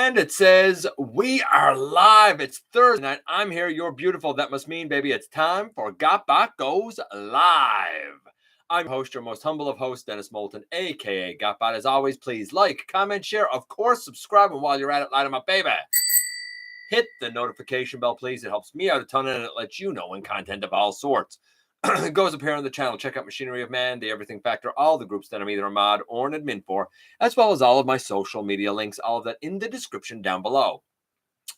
And it says, we are live. It's Thursday night. I'm here. You're beautiful. That must mean, baby, it's time for GotBot Goes live. I'm your host, your most humble of hosts, Dennis Moulton, a.k.a. GotBot. As always, please like, comment, share. Of course, subscribe. And while you're at it, light 'em up, baby. Hit the notification bell, please. It helps me out a ton, and it lets you know when content of all sorts goes up here on the channel. Check out Machinery of Man, The Everything Factor, all the groups that I'm either a mod or an admin for, as well as all of my social media links, all of that in the description down below.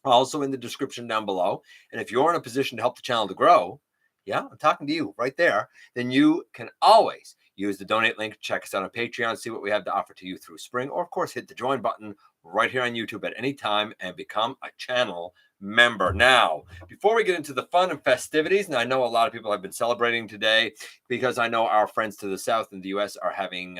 Also in the description down below. And if you're in a position to help the channel to grow, yeah, I'm talking to you right there, then you can always use the donate link. Check us out on Patreon, see what we have to offer to you through Spring, or of course, hit the join button right here on YouTube at any time and become a channel member. Now, before we get into the fun and festivities, and I know a lot of people have been celebrating today because I know our friends to the south in the US are having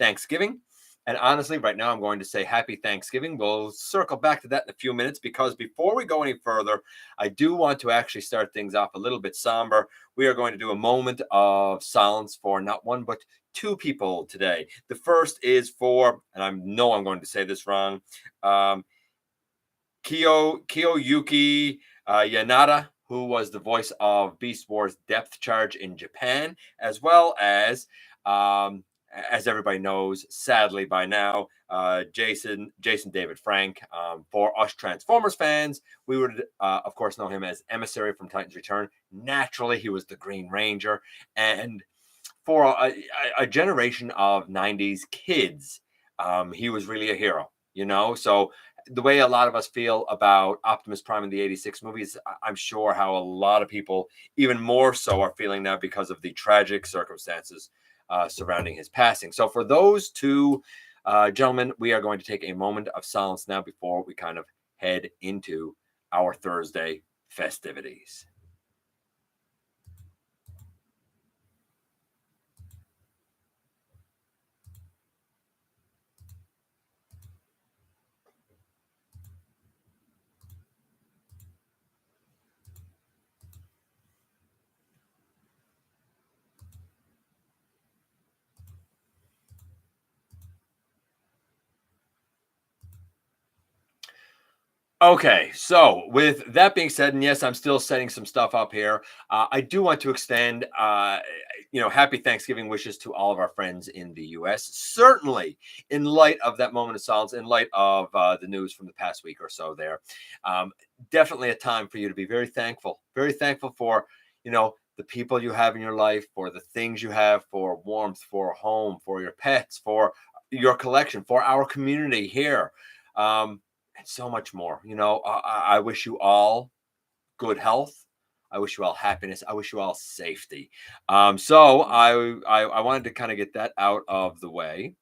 Thanksgiving. And honestly, right now, I'm going to say happy Thanksgiving. We'll circle back to that in a few minutes, because before we go any further, I do want to actually start things off a little bit somber. We are going to do a moment of silence for not one, but two people today. The first is for, and I know I'm going to say this wrong, Kiyoyuki Yanada, who was the voice of Beast Wars Depth Charge in Japan, as well as everybody knows, sadly by now, Jason David Frank. For us Transformers fans, we would, of course, know him as Emissary from Titans Return. Naturally, he was the Green Ranger. And for a generation of 90s kids, he was really a hero, you know? So the way a lot of us feel about Optimus Prime in the 86 movies, I'm sure how a lot of people, even more so, are feeling now because of the tragic circumstances surrounding his passing. So for those two gentlemen, we are going to take a moment of silence now before we kind of head into our Thursday festivities. Okay, so with that being said, and yes, I'm still setting some stuff up here. I do want to extend, happy Thanksgiving wishes to all of our friends in the U.S. Certainly, in light of that moment of silence, in light of the news from the past week or so, there, definitely a time for you to be very thankful for, the people you have in your life, for the things you have, for warmth, for a home, for your pets, for your collection, for our community here. And so much more. I wish you all good health. I wish you all happiness. I wish you all safety. So I wanted to kind of get that out of the way.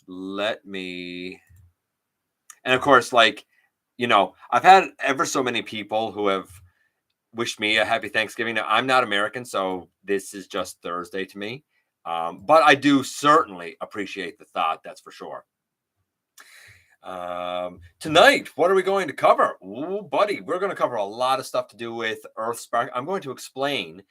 Let me, and of course, I've had ever so many people who have wished me a happy Thanksgiving. Now, I'm not American, so this is just Thursday to me. But I do certainly appreciate the thought, that's for sure. Tonight, what are we going to cover? Ooh, buddy, we're going to cover a lot of stuff to do with Earthspark. I'm going to explain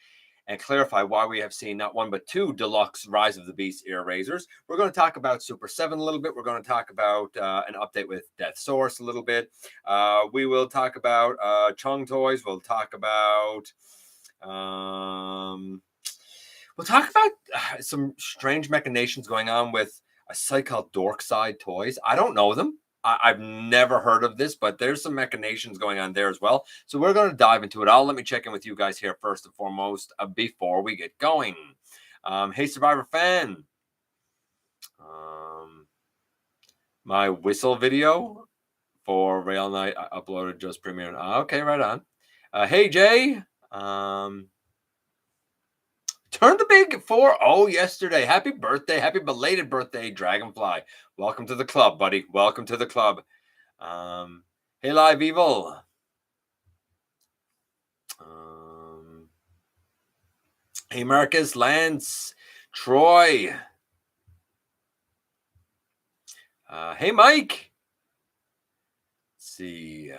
and clarify why we have seen not one but two deluxe Rise of the Beasts Airazors. We're going to talk about Super 7 a little bit. We're going to talk about an update with Deathsaurus a little bit. We will talk about Cang Toys. We'll talk about some strange machinations going on with a site called Dorkside Toys. I don't know them. I've never heard of this, but there's some machinations going on there as well. So we're going to dive into it all. Let me check in with you guys here first and foremost before we get going. Hey, Survivor fan. My whistle video for Rail Night I uploaded just premiered. Okay, right on. Hey, Jay. Turned the big 4-0 yesterday. Happy birthday. Happy belated birthday, Dragonfly. Welcome to the club, buddy. Welcome to the club. Hey, Live Evil. Hey, Marcus, Lance, Troy. Hey, Mike. Let's see.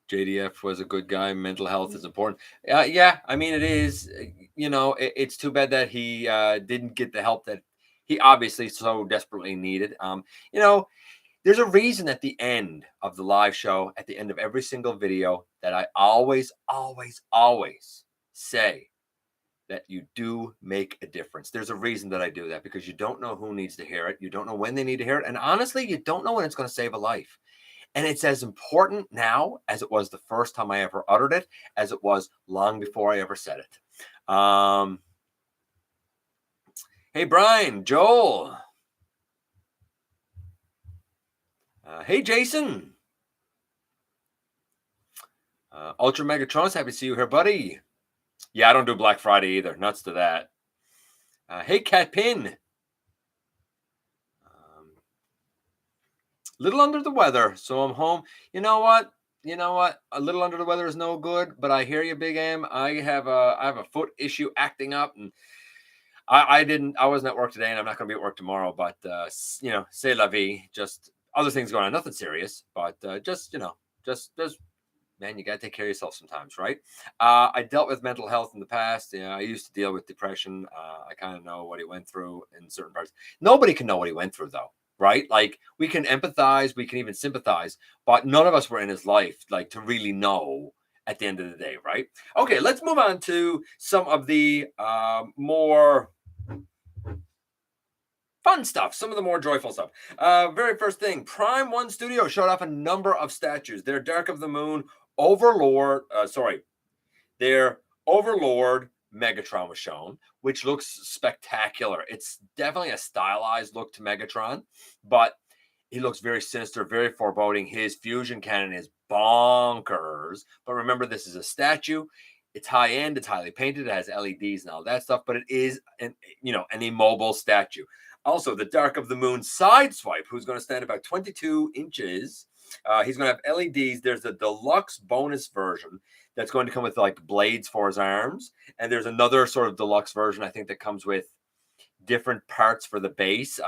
JDF was a good guy. Mental health is important. Yeah, I mean, it is. It's too bad that he didn't get the help that he obviously so desperately needed. You know, there's a reason at the end of the live show, at the end of every single video, that I always, always, always say that you do make a difference. There's a reason that I do that, because you don't know who needs to hear it. You don't know when they need to hear it. And honestly, you don't know when it's going to save a life. And it's as important now as it was the first time I ever uttered it, as it was long before I ever said it. Hey, Brian, Joel. Hey, Jason. Ultra Megatron's happy to see you here, buddy. Yeah, I don't do Black Friday either. Nuts to that. Hey, Cat Pin. Little under the weather, so I'm home. You know what? A little under the weather is no good, but I hear you, Big M. I have a foot issue acting up, and I wasn't at work today, and I'm not going to be at work tomorrow. But c'est la vie. Just other things going on, nothing serious, but just man, you got to take care of yourself sometimes, right? I dealt with mental health in the past. I used to deal with depression. I kind of know what he went through in certain parts. Nobody can know what he went through, though, right? Like, we can empathize, we can even sympathize, but none of us were in his life, like, to really know at the end of the day, right? Okay, let's move on to some of the more fun stuff, some of the more joyful stuff. Very first thing, Prime One Studio showed off a number of statues. Their Dark of the Moon their Overlord Megatron was shown, which looks spectacular. It's definitely a stylized look to Megatron, but he looks very sinister, very foreboding. His fusion cannon is bonkers. But remember, this is a statue. It's high end. It's highly painted. It has LEDs and all that stuff. But it is an immobile statue. Also, the Dark of the Moon Sideswipe, who's going to stand about 22 inches. He's going to have LEDs. There's a deluxe bonus version that's going to come with like blades for his arms. And there's another sort of deluxe version, I think, that comes with different parts for the base.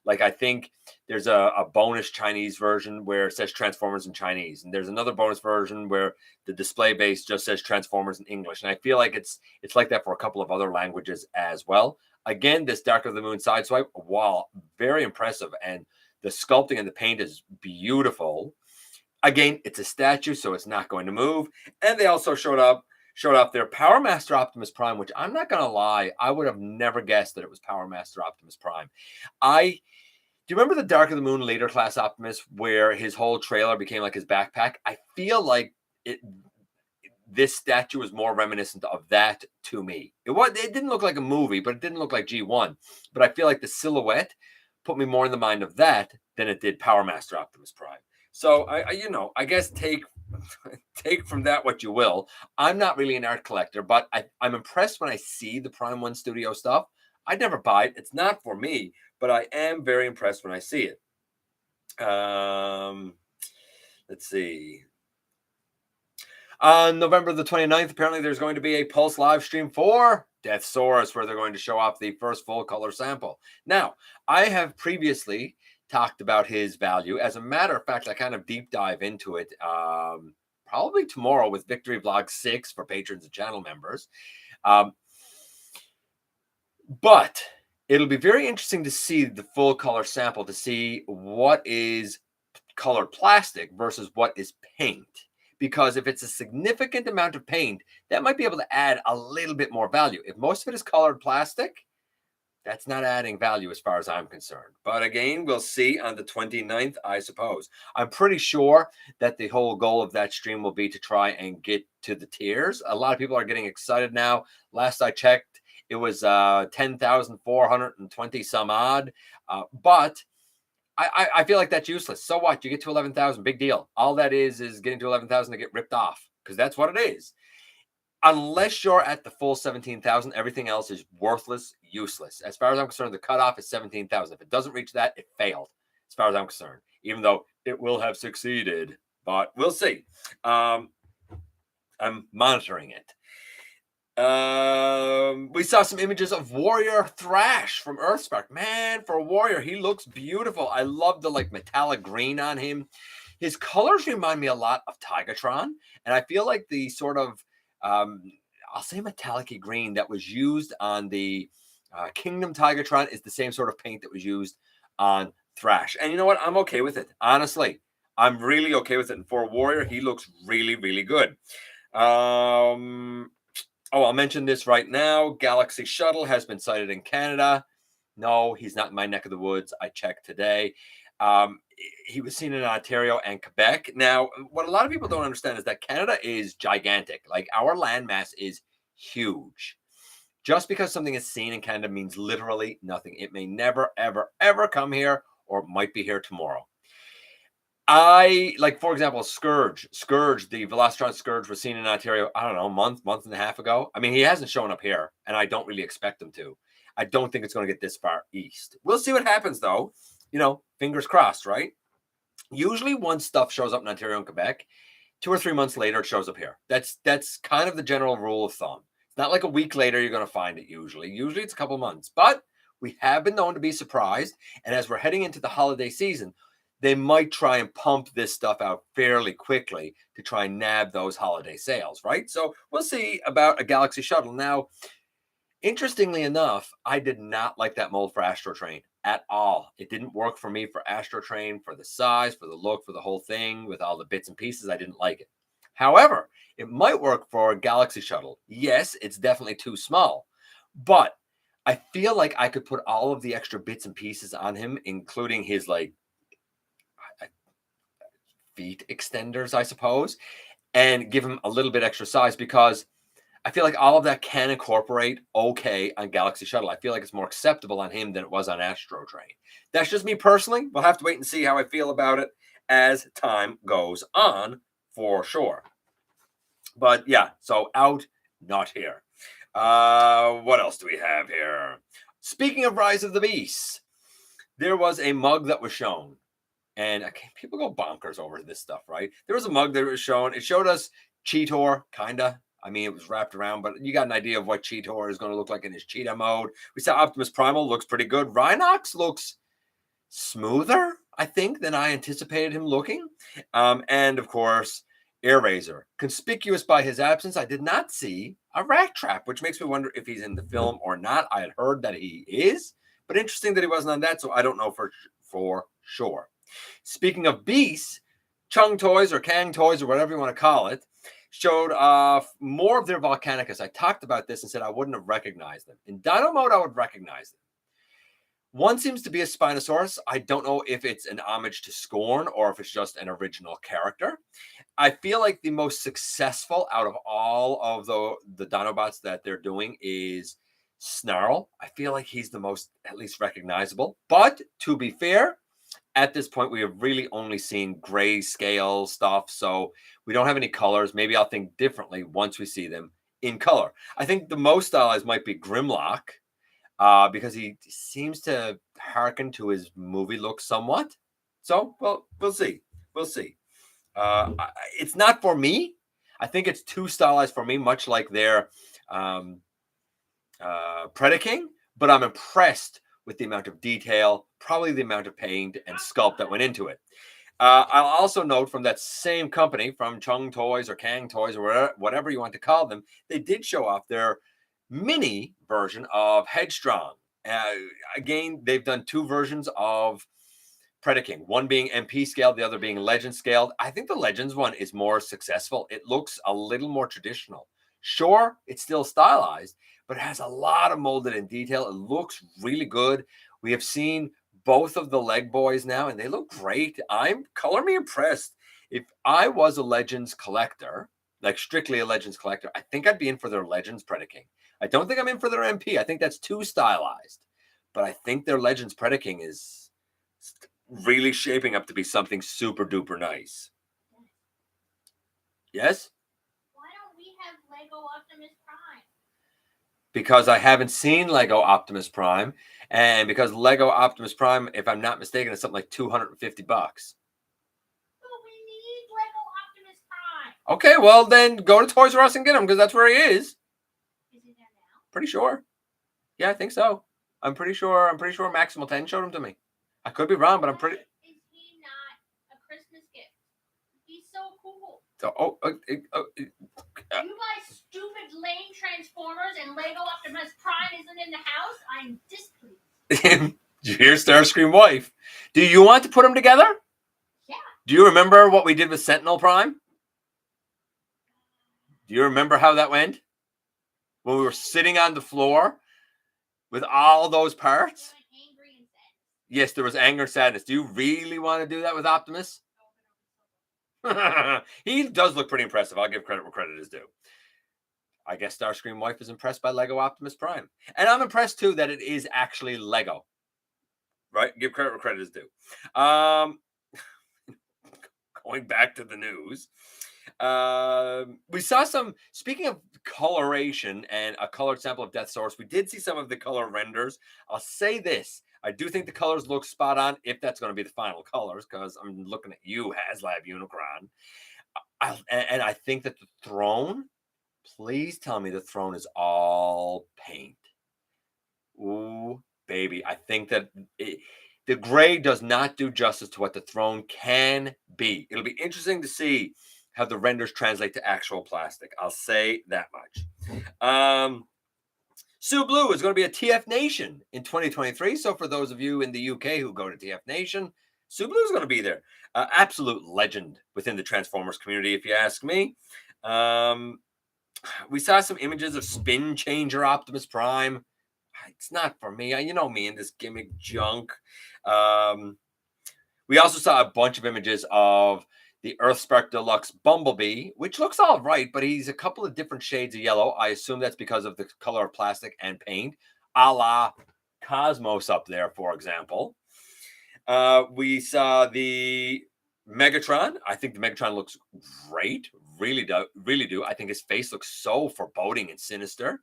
Like, I think there's a bonus Chinese version where it says Transformers in Chinese. And there's another bonus version where the display base just says Transformers in English. And I feel like it's like that for a couple of other languages as well. Again, this Dark of the Moon Sideswipe, wow, very impressive. And the sculpting and the paint is beautiful. Again, it's a statue, so it's not going to move. And they also showed off their Power Master Optimus Prime, which I'm not going to lie, I would have never guessed that it was Power Master Optimus Prime. Do you remember the Dark of the Moon Leader Class Optimus, where his whole trailer became like his backpack? I feel like this statue is more reminiscent of that to me. It didn't look like a movie, but it didn't look like G1. But I feel like the silhouette put me more in the mind of that than it did Power Master Optimus Prime. So I guess take from that what you will. I'm not really an art collector, but I'm impressed when I see the Prime One Studio stuff. I'd never buy it. It's not for me, but I am very impressed when I see it. Let's see. On November the 29th, apparently there's going to be a Pulse live stream for Deathsaurus, where they're going to show off the first full color sample. Now, I have previously talked about his value. As a matter of fact, I kind of deep dive into it probably tomorrow with Victory Vlog 6 for patrons and channel members. But it'll be very interesting to see the full color sample, to see what is colored plastic versus what is paint. Because if it's a significant amount of paint, that might be able to add a little bit more value. If most of it is colored plastic, that's not adding value as far as I'm concerned. But again, we'll see on the 29th, I suppose. I'm pretty sure that the whole goal of that stream will be to try and get to the tiers. A lot of people are getting excited now. Last I checked, it was 10,420 some odd. But I feel like that's useless. So what? You get to 11,000, big deal. All that is getting to 11,000 to get ripped off, because that's what it is. Unless you're at the full 17,000, everything else is worthless, useless. As far as I'm concerned, the cutoff is 17,000. If it doesn't reach that, it failed, as far as I'm concerned, even though it will have succeeded. But we'll see. I'm monitoring it. We saw some images of Warrior Thrash from Earthspark. Man, for a Warrior, he looks beautiful. I love the metallic green on him. His colors remind me a lot of Tigatron, and I feel like the sort of I'll say metallic green that was used on the Kingdom Tigatron is the same sort of paint that was used on Thrash. And you know what? I'm okay with it. Honestly, I'm really okay with it. And for a warrior, he looks really, really good. I'll mention this right now. Galaxy Shuttle has been sighted in Canada. No, he's not in my neck of the woods. I checked today. He was seen in Ontario and Quebec. Now, what a lot of people don't understand is that Canada is gigantic. Like, our landmass is huge. Just because something is seen in Canada means literally nothing. It may never, ever, ever come here, or it might be here tomorrow. For example, Scourge, the Velocitron Scourge was seen in Ontario, I don't know, month and a half ago. I mean, he hasn't shown up here, and I don't really expect him to. I don't think it's going to get this far east. We'll see what happens, though. Fingers crossed, right? Usually once stuff shows up in Ontario and Quebec, 2 or 3 months later, it shows up here. That's kind of the general rule of thumb. It's not like a week later you're going to find it usually. Usually it's a couple months. But we have been known to be surprised. And as we're heading into the holiday season, they might try and pump this stuff out fairly quickly to try and nab those holiday sales, right? So we'll see about a Galaxy Shuttle. Now, interestingly enough, I did not like that mold for Astro Train at all. It didn't work for me for Astro Train, for the size, for the look, for the whole thing, with all the bits and pieces. I didn't like it. However, it might work for a Galaxy Shuttle. Yes, it's definitely too small, but I feel like I could put all of the extra bits and pieces on him, including his feet extenders, I suppose, and give him a little bit extra size, because I feel like all of that can incorporate okay on Galaxy Shuttle. I feel like it's more acceptable on him than it was on Astro Train. That's just me personally. We'll have to wait and see how I feel about it as time goes on, for sure. But yeah, so out, not here. What else do we have here? Speaking of Rise of the Beasts, there was a mug that was shown. And people go bonkers over this stuff, right? There was a mug that was shown. It showed us Cheetor, kind of. I mean, it was wrapped around, but you got an idea of what Cheetor is going to look like in his cheetah mode. We saw Optimus Primal, looks pretty good. Rhinox looks smoother, I think, than I anticipated him looking. And, of course, Airzaor. Conspicuous by his absence, I did not see a rat trap, which makes me wonder if he's in the film or not. I had heard that he is, but interesting that he wasn't on that, so I don't know for sure. Speaking of beasts, Cang Toys or Cang Toys or whatever you want to call it, showed more of their Volcanicus. I talked about this and said I wouldn't have recognized them. In Dino mode, I would recognize them. One seems to be a Spinosaurus. I don't know if it's an homage to Scorn or if it's just an original character. I feel like the most successful out of all of the Dinobots that they're doing is Snarl. I feel like he's the most, at least, recognizable. But to be fair, at this point, we have really only seen grayscale stuff, so we don't have any colors. Maybe I'll think differently once we see them in color. I think the most stylized might be Grimlock, because he seems to hearken to his movie look somewhat. So, well, we'll see. It's not for me. I think it's too stylized for me, much like their Predaking, but I'm impressed with the amount of detail, probably the amount of paint and sculpt that went into it. I'll also note from that same company, from Cang Toys or Cang Toys or whatever you want to call them, they did show off their mini version of Headstrong. Again, they've done 2 versions of Predaking, one being MP scaled, the other being Legend scaled. I think the Legends one is more successful. It looks a little more traditional. Sure, it's still stylized, but it has a lot of molded in detail. It looks really good. We have seen both of the leg boys now, and they look great. I'm color me impressed. If I was a Legends collector, like strictly a Legends collector, I think I'd be in for their Legends Predaking. I don't think I'm in for their MP. I think that's too stylized. But I think their Legends Predaking is really shaping up to be something super duper nice. Yes? Why don't we have Lego Optimus Prime? Because I haven't seen Lego Optimus Prime, and because Lego Optimus Prime, if I'm not mistaken, is something like $250. But we need Lego Optimus Prime. Okay, well then go to Toys R Us and get him, because that's where he is. Is he there now? Pretty sure. Yeah, I think so. I'm pretty sure Maximal 10 showed him to me. I could be wrong, but I'm pretty. Is he not a Christmas gift? He's so cool. So, You guys stupid, lame Transformers and Lego Optimus Prime isn't in the house, I'm displeased. Did you hear Starscream wife? Do you want to put them together? Yeah. Do you remember what we did with Sentinel Prime? Do you remember how that went? When we were sitting on the floor with all those parts? Angry and sad. Yes, there was anger and sadness. Do you really want to do that with Optimus? He does look pretty impressive. I'll give credit where credit is due. I guess Starscream wife is impressed by Lego Optimus Prime. And I'm impressed, too, that it is actually Lego. Right? Give credit where credit is due. Going back to the news. We saw some, speaking of coloration and a colored sample of Death Source, we did see some of the color renders. I'll say this. I do think the colors look spot on, if that's going to be the final colors, because I'm looking at you, HasLab Unicron. And I think that the throne, please tell me the throne is all paint. Ooh, baby. I think that the gray does not do justice to what the throne can be. It'll be interesting to see how the renders translate to actual plastic. I'll say that much. Sue Blue is going to be at TF Nation in 2023. So for those of you in the UK who go to TF Nation, Sue Blue is going to be there. Absolute legend within the Transformers community, if you ask me. We saw some images of Spin Changer Optimus Prime. It's not for me. You know me and this gimmick junk. We also saw a bunch of images of the Earthspark Deluxe Bumblebee, which looks all right, but he's a couple of different shades of yellow. I assume that's because of the color of plastic and paint, a la Cosmos up there, for example. We saw the Megatron. I think the Megatron looks great. Really do. I think his face looks so foreboding and sinister.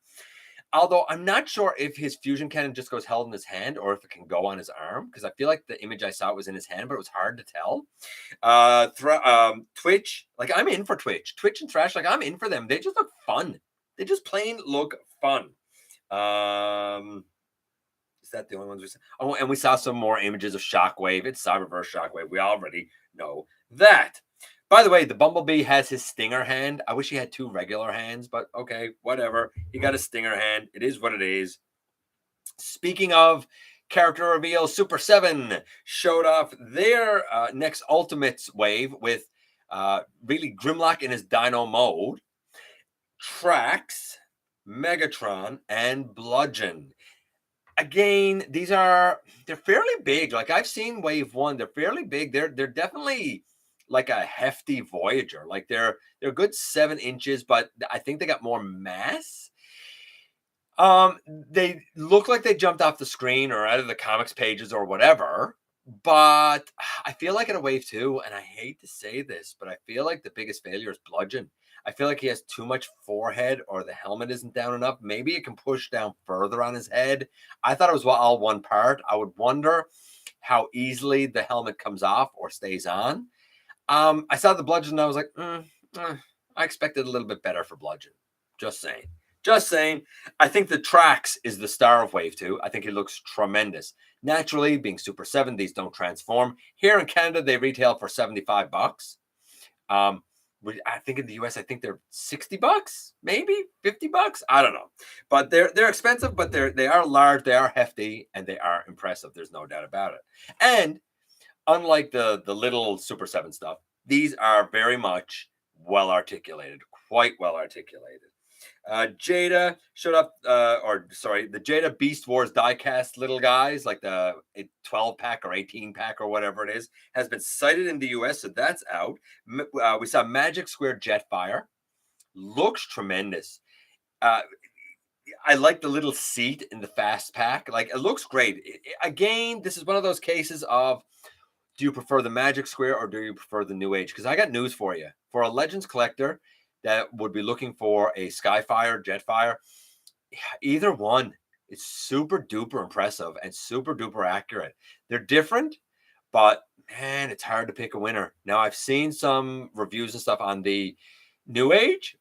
Although I'm not sure if his fusion cannon just goes held in his hand or if it can go on his arm, because I feel like the image I saw was in his hand, but it was hard to tell. Twitch, like I'm in for Twitch. Twitch and Thrash, like I'm in for them. They just look fun. They just plain look fun. Is that the only ones we saw? Oh, and we saw some more images of Shockwave. It's Cyberverse Shockwave. We already know that. By the way, the Bumblebee has his stinger hand. I wish he had two regular hands, but okay, whatever. He got a stinger hand. It is what it is. Speaking of character reveal, Super 7 showed off their next Ultimates wave with really Grimlock in his Dino mode, Trax, Megatron, and Bludgeon. Again, they're fairly big. Like I've seen Wave 1, they're fairly big. They're definitely like a hefty Voyager. Like they're a good 7 inches, but I think they got more mass. They look like they jumped off the screen or out of the comics pages or whatever. But I feel like in a Wave 2, and I hate to say this, but I feel like the biggest failure is Bludgeon. I feel like he has too much forehead or the helmet isn't down enough. Maybe it can push down further on his head. I thought it was all one part. I would wonder how easily the helmet comes off or stays on. I saw the Bludgeon and I was like, I expected a little bit better for Bludgeon. Just saying. I think the Trax is the star of Wave 2. I think he looks tremendous. Naturally, being Super 7, these don't transform. Here in Canada, they retail for $75. I think in the US, I think they're $60, maybe $50. I don't know, but they're expensive, but they are large, they are hefty, and they are impressive. There's no doubt about it. And unlike the little Super 7 stuff, these are very much well articulated, quite well articulated. Jada showed up, the Jada Beast Wars diecast little guys, like the 12-pack or 18-pack or whatever it is, has been sighted in the US, so that's out. We saw Magic Square Jetfire. Looks tremendous. I like the little seat in the fast pack. Like, it looks great. Again, this is one of those cases of, do you prefer the Magic Square or do you prefer the New Age? Because I got news for you. For a Legends collector that would be looking for a Skyfire, Jetfire, either one is super duper impressive and super duper accurate. They're different, but man, it's hard to pick a winner. Now, I've seen some reviews and stuff on the New Age,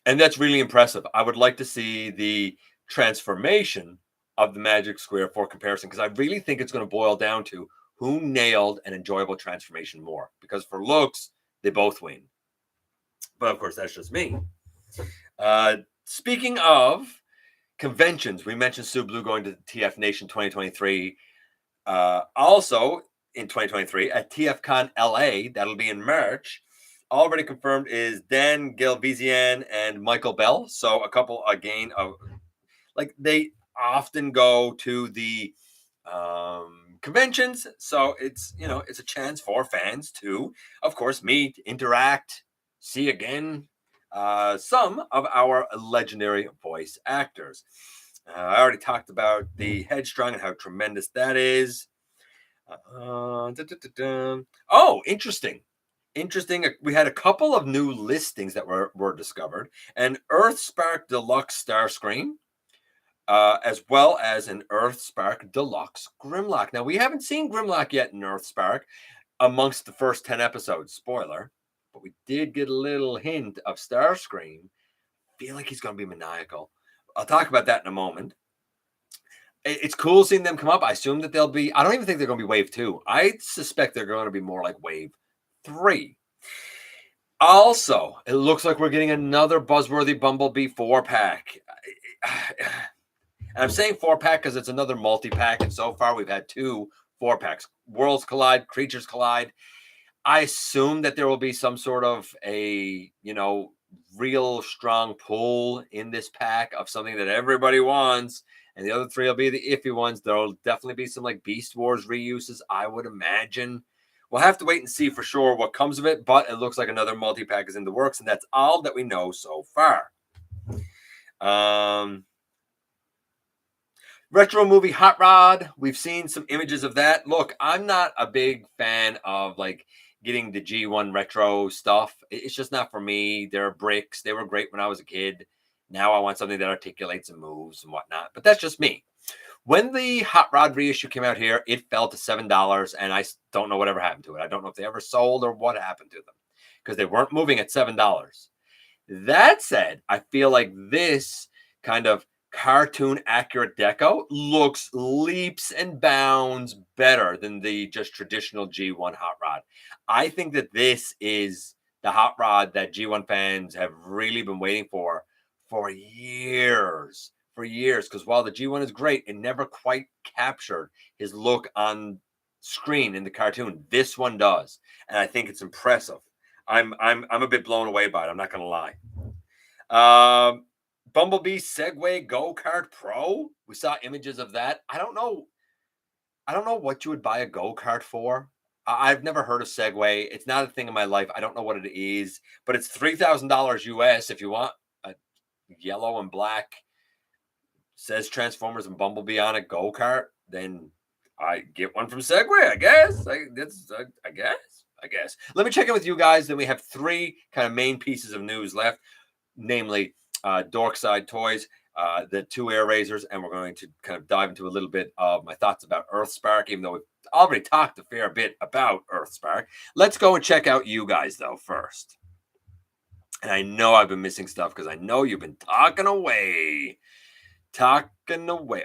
and that's really impressive. I would like to see the transformation of the Magic Square for comparison, because I really think it's going to boil down to who nailed an enjoyable transformation more, because for looks, they both win. But of course, that's just me. Speaking of conventions, we mentioned Sue Blue going to TF Nation 2023. Also in 2023 at TFCon LA, that'll be in March. Already confirmed is Dan Gilvizian and Michael Bell. So a couple again of like they often go to the conventions, so it's it's a chance for fans to, of course, meet, interact, see again some of our legendary voice actors. I already talked about the Headstrong and how tremendous that is. Oh, interesting. Interesting. We had a couple of new listings that were discovered. An Earthspark Deluxe Starscream, as well as an Earthspark Deluxe Grimlock. Now, we haven't seen Grimlock yet in Earthspark amongst the first 10 episodes. Spoiler. But we did get a little hint of Starscream. Feel like he's going to be maniacal. I'll talk about that in a moment. It's cool seeing them come up. I assume that they'll be, I don't even think they're going to be wave 2. I suspect they're going to be more like wave 3. Also, it looks like we're getting another buzzworthy Bumblebee 4-pack. And I'm saying 4-pack because it's another multi-pack. And so far, we've had 2 4-packs. Worlds collide, creatures collide. I assume that there will be some sort of a, real strong pull in this pack of something that everybody wants. And the other 3 will be the iffy ones. There'll definitely be some like Beast Wars reuses, I would imagine. We'll have to wait and see for sure what comes of it, but it looks like another multi-pack is in the works, and that's all that we know so far. Retro movie Hot Rod. We've seen some images of that. Look, I'm not a big fan of like getting the G1 retro stuff. It's just not for me. They're bricks. They were great when I was a kid. Now I want something that articulates and moves and whatnot. But that's just me. When the Hot Rod reissue came out here, it fell to $7, and I don't know whatever happened to it. I don't know if they ever sold or what happened to them because they weren't moving at $7. That said, I feel like this kind of cartoon accurate deco looks leaps and bounds better than the just traditional G1 Hot Rod. I think that this is the Hot Rod that G1 fans have really been waiting for years. Because while the G1 is great, it never quite captured his look on screen in the cartoon. This one does, and I think it's impressive. I'm a bit blown away by it. I'm not gonna lie. Bumblebee Segway Go-Kart Pro. We saw images of that. I don't know what you would buy a go-kart for. I've never heard of Segway. It's not a thing in my life. I don't know what it is, but it's $3,000 US if you want a yellow and black, says Transformers and Bumblebee on a go-kart. Then I get one from Segway, I guess. I guess. Let me check in with you guys. Then we have 3 kind of main pieces of news left, namely Dorkside Toys, the 2 Airazors, and we're going to kind of dive into a little bit of my thoughts about Earthspark, even though we've already talked a fair bit about Earthspark. Let's go and check out you guys, though, first. And I know I've been missing stuff because I know you've been talking away,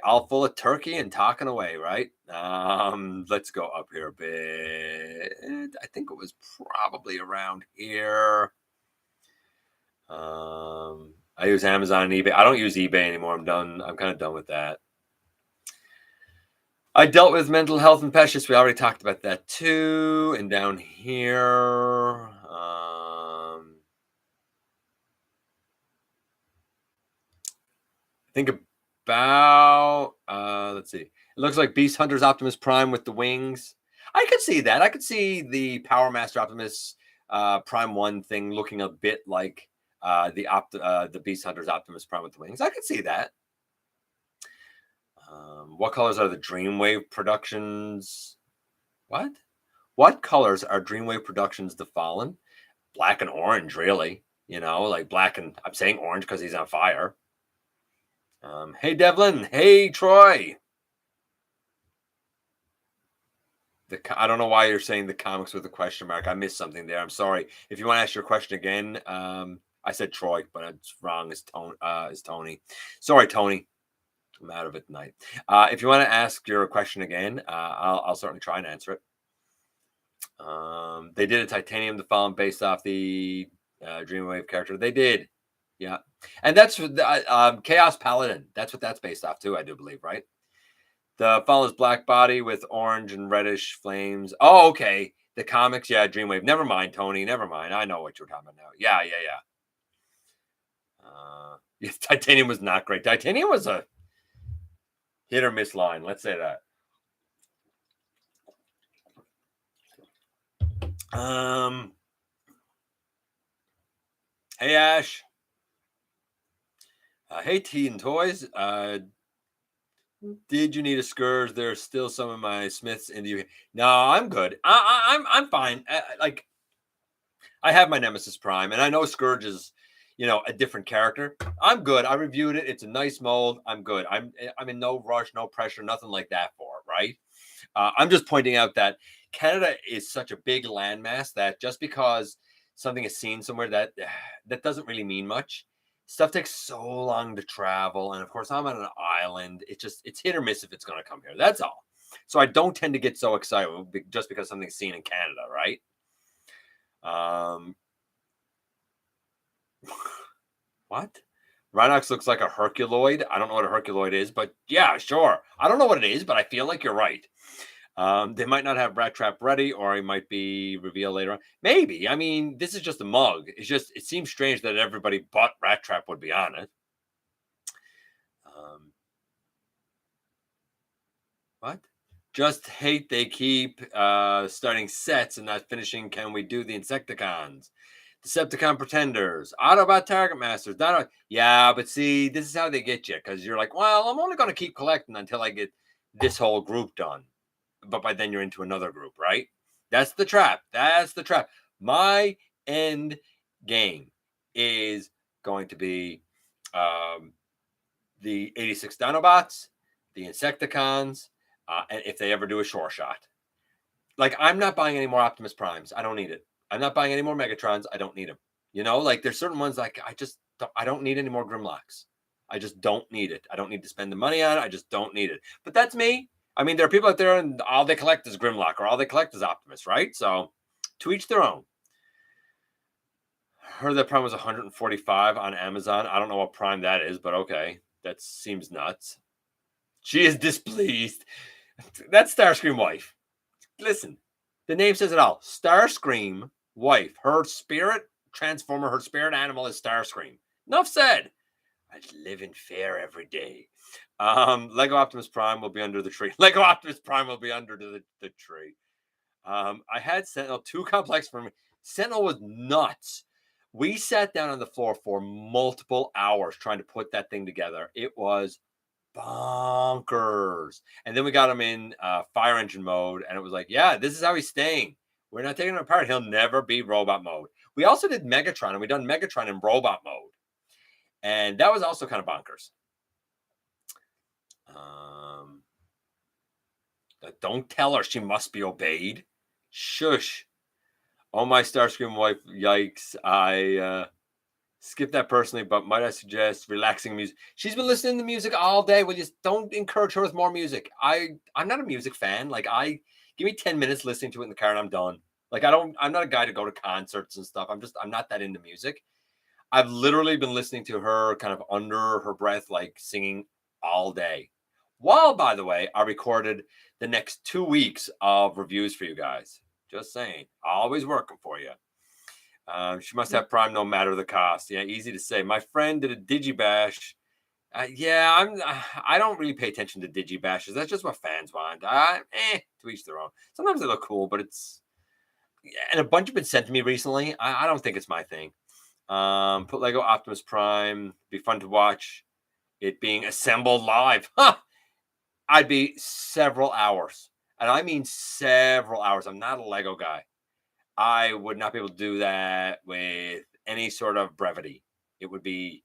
all full of turkey and talking away, right? Let's go up here a bit. I think it was probably around here. I use Amazon and eBay. I don't use eBay anymore. I'm done. I'm kind of done with that. I dealt with mental health and pestis. We already talked about that too. And down here, think about, let's see. It looks like Beast Hunters Optimus Prime with the wings. I could see that. I could see the Power Master Optimus Prime 1 thing looking a bit like the Beast Hunters Optimus Prime with the wings. I could see that. What colors are the Dreamwave Productions? What colors are Dreamwave Productions The Fallen? Black and orange, really. Like black and, I'm saying orange because he's on fire. Hey, Devlin. Hey, Troy. I don't know why you're saying the comics with a question mark. I missed something there. I'm sorry. If you want to ask your question again, I said Troy, but it's wrong. It's Tony. Sorry, Tony. I'm out of it tonight. If you want to ask your question again, I'll certainly try and answer it. They did a Titanium The Fallen based off the Dreamwave character. They did. Yeah. And that's Chaos Paladin. That's what that's based off too, I do believe, right? The follows black body with orange and reddish flames. Oh, okay. The comics, yeah, Dreamwave. Never mind, Tony. Never mind. I know what you're talking about now. Yeah. Yes, Titanium was not great. Titanium was a hit or miss line. Let's say that. Hey Ash. Hey Teen Toys. Did you need a scourge? There's still some of my Smiths in the UK. No, I'm good. I'm fine. Like I have my Nemesis Prime, and I know Scourge is, a different character. I'm good. I reviewed it. It's a nice mold. I'm good. I'm in no rush, no pressure, nothing like that for it. Right. I'm just pointing out that Canada is such a big landmass that just because something is seen somewhere that doesn't really mean much. Stuff takes so long to travel, and of course, I'm on an island. It's hit or miss if it's going to come here. That's all. So I don't tend to get so excited just because something's seen in Canada, right? What? Rhinox looks like a Herculoid. I don't know what a Herculoid is, but yeah, sure. I don't know what it is, but I feel like you're right. They might not have Rat Trap ready, or it might be revealed later on. Maybe. I mean, this is just a mug. It seems strange that everybody but Rat Trap would be on it. What? Just hate they keep starting sets and not finishing. Can we do the Insecticons? Decepticon Pretenders, Autobot Target Masters. Yeah, but see, this is how they get you, because you're like, well, I'm only going to keep collecting until I get this whole group done. But by then you're into another group, right? That's the trap. My end game is going to be the 86 Dinobots, the Insecticons, and if they ever do a Shore Shot. Like, I'm not buying any more Optimus Primes. I don't need it. I'm not buying any more Megatrons. I don't need them. Like there's certain ones like I don't need any more Grimlocks. I just don't need it. I don't need to spend the money on it. I just don't need it. But that's me. I mean, there are people out there and all they collect is Grimlock or all they collect is Optimus, right? So to each their own. Heard that Prime was 145 on Amazon. I don't know what Prime that is, but okay. That seems nuts. She is displeased. That's Starscream wife. Listen, the name says it all. Starscream wife. Her spirit transformer, her spirit animal is Starscream. Enough said. I live in fear every day. Lego Optimus Prime will be under the tree. Lego Optimus Prime will be under the tree. I had Sentinel too complex for me. Sentinel was nuts. We sat down on the floor for multiple hours trying to put that thing together. It was bonkers. And then we got him in fire engine mode, and it was like, yeah, this is how he's staying. We're not taking him apart. He'll never be robot mode. We also did Megatron, and we done Megatron in robot mode. And that was also kind of bonkers. Don't tell her she must be obeyed. Shush. Oh, my Starscream wife, yikes. I skip that personally, but might I suggest relaxing music? She's been listening to music all day. Well, just don't encourage her with more music. I'm not a music fan. Like, give me 10 minutes listening to it in the car and I'm done. Like, I'm not a guy to go to concerts and stuff. I'm not that into music. I've literally been listening to her kind of under her breath, like singing all day. While, by the way, I recorded the next 2 weeks of reviews for you guys. Just saying, always working for you. She must have Prime no matter the cost. Yeah, easy to say. My friend did a Digibash. I don't really pay attention to Digibashes. That's just what fans want. To each their own. Sometimes they look cool, but and a bunch have been sent to me recently. I don't think it's my thing. Put Lego Optimus Prime. Be fun to watch it being assembled live. I'd be several hours. And I mean several hours. I'm not a Lego guy. I would not be able to do that with any sort of brevity. It would be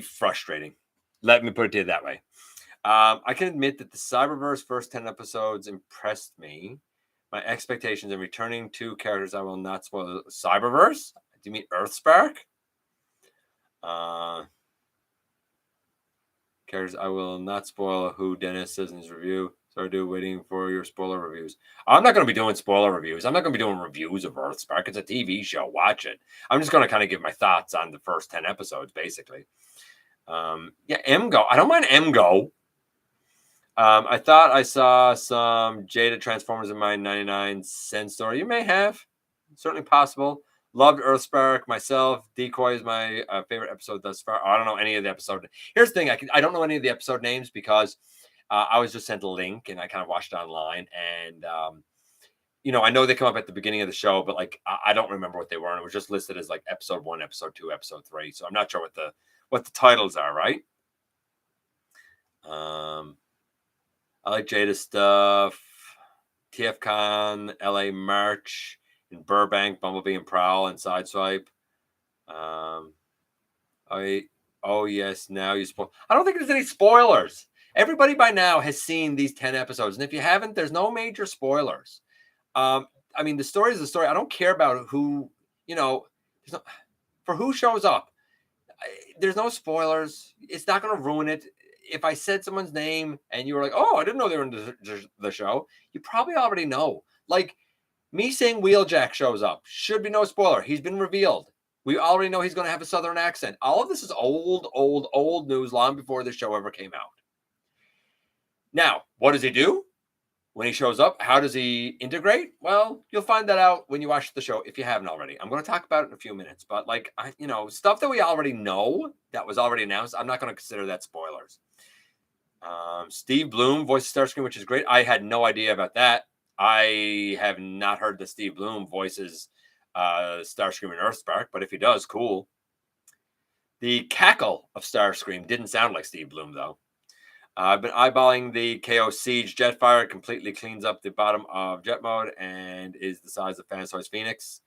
frustrating. Let me put it to you that way. I can admit that the Cyberverse first 10 episodes impressed me. My expectations in returning to characters I will not spoil. Cyberverse? Do you mean Earthspark? Characters I will not spoil who Dennis says in his review. So I do waiting for your spoiler reviews. I'm not going to be doing spoiler reviews. I'm not going to be doing reviews of Earthspark. It's a TV show. Watch it. I'm just going to kind of give my thoughts on the first 10 episodes, basically. Yeah, MGO. I don't mind MGO. I thought I saw some Jada Transformers in my 99-cent store. You may have. Certainly possible. Loved Earthspark myself. Decoy is my favorite episode thus far. I don't know any of the episode. Here's the thing. I don't know any of the episode names because I was just sent a link and I kind of watched it online. And, I know they come up at the beginning of the show, but like I don't remember what they were. And it was just listed as like episode 1, episode 2, episode 3. So I'm not sure what the titles are, right? I like Jada stuff. TFCon, LA March in Burbank, Bumblebee and Prowl and Sideswipe. Oh yes, now you spoil. I don't think there's any spoilers. Everybody by now has seen these 10 episodes, and if you haven't, there's no major spoilers. I mean, the story is the story. I don't care about who, for who shows up. There's no spoilers. It's not going to ruin it. If I said someone's name and you were like, oh, I didn't know they were in the show, you probably already know. Like me saying Wheeljack shows up should be no spoiler. He's been revealed. We already know he's going to have a Southern accent. All of this is old news long before the show ever came out. Now, what does he do when he shows up? How does he integrate? Well, you'll find that out when you watch the show if you haven't already. I'm going to talk about it in a few minutes, but like, stuff that we already know that was already announced, I'm not going to consider that spoilers. Steve Bloom voices Starscream, which is great. I had no idea about that. I have not heard that Steve Bloom voices Starscream and Earthspark, but if he does, cool. The cackle of Starscream didn't sound like Steve Bloom, though. I've been eyeballing the KO Siege Jetfire. It completely cleans up the bottom of jet mode and is the size of Fantoys Phoenix.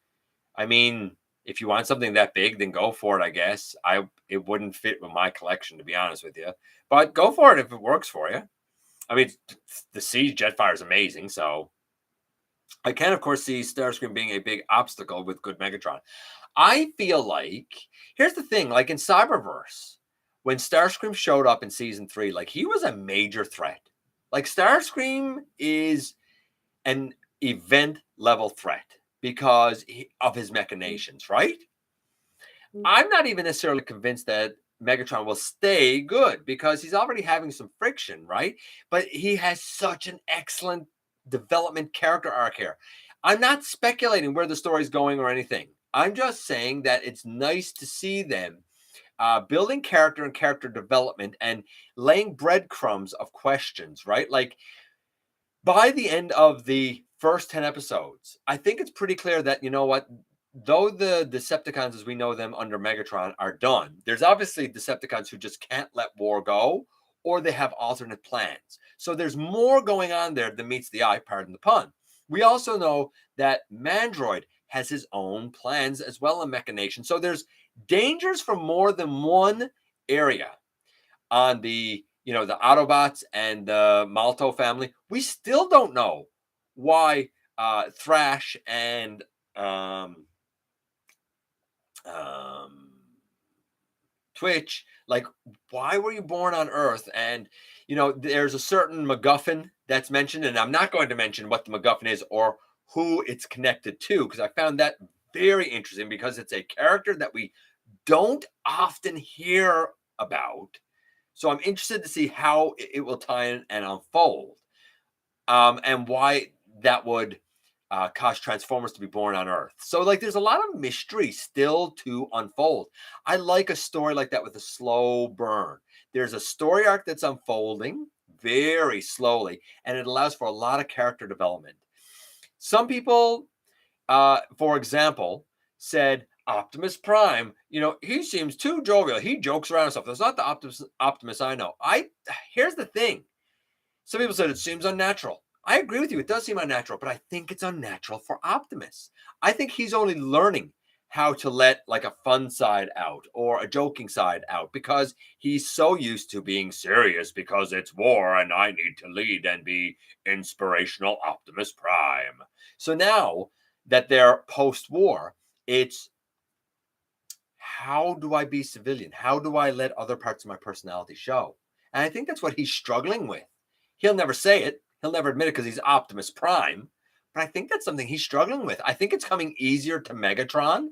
I mean, if you want something that big, then go for it, I guess. It wouldn't fit with my collection, to be honest with you. But go for it if it works for you. I mean, the Siege Jetfire is amazing, so I can, of course, see Starscream being a big obstacle with good Megatron. I feel like, here's the thing, like in Cyberverse, when Starscream showed up in season 3, like he was a major threat. Like Starscream is an event level threat because of his machinations, right? I'm not even necessarily convinced that Megatron will stay good because he's already having some friction, right? But he has such an excellent development character arc here. I'm not speculating where the story's going or anything. I'm just saying that it's nice to see them building character and character development and laying breadcrumbs of questions, right? Like by the end of the first 10 episodes, I think it's pretty clear that, you know what, though the Decepticons as we know them under Megatron are done, there's obviously Decepticons who just can't let war go or they have alternate plans. So there's more going on there than meets the eye, pardon the pun. We also know that Mandroid has his own plans as well in Machination. So there's dangers from more than one area on the the Autobots and the Malto family. We still don't know why Thrash and Twitch, like, why were you born on Earth? And there's a certain MacGuffin that's mentioned, and I'm not going to mention what the MacGuffin is or who it's connected to because I found that very interesting because it's a character that we don't often hear about. So I'm interested to see how it will tie in and unfold, and why that would cause Transformers to be born on Earth. So, like, there's a lot of mystery still to unfold. I like a story like that with a slow burn. There's a story arc that's unfolding very slowly, and it allows for a lot of character development. Some people, for example, said Optimus Prime, he seems too jovial. He jokes around and stuff. That's not the Optimus I know. Here's the thing. Some people said it seems unnatural. I agree with you. It does seem unnatural, but I think it's unnatural for Optimus. I think he's only learning how to let like a fun side out or a joking side out because he's so used to being serious because it's war and I need to lead and be inspirational Optimus Prime. So now that they're post-war, it's how do I be civilian? How do I let other parts of my personality show? And I think that's what he's struggling with. He'll never say it. He'll never admit it because he's Optimus Prime. But I think that's something he's struggling with. I think it's coming easier to Megatron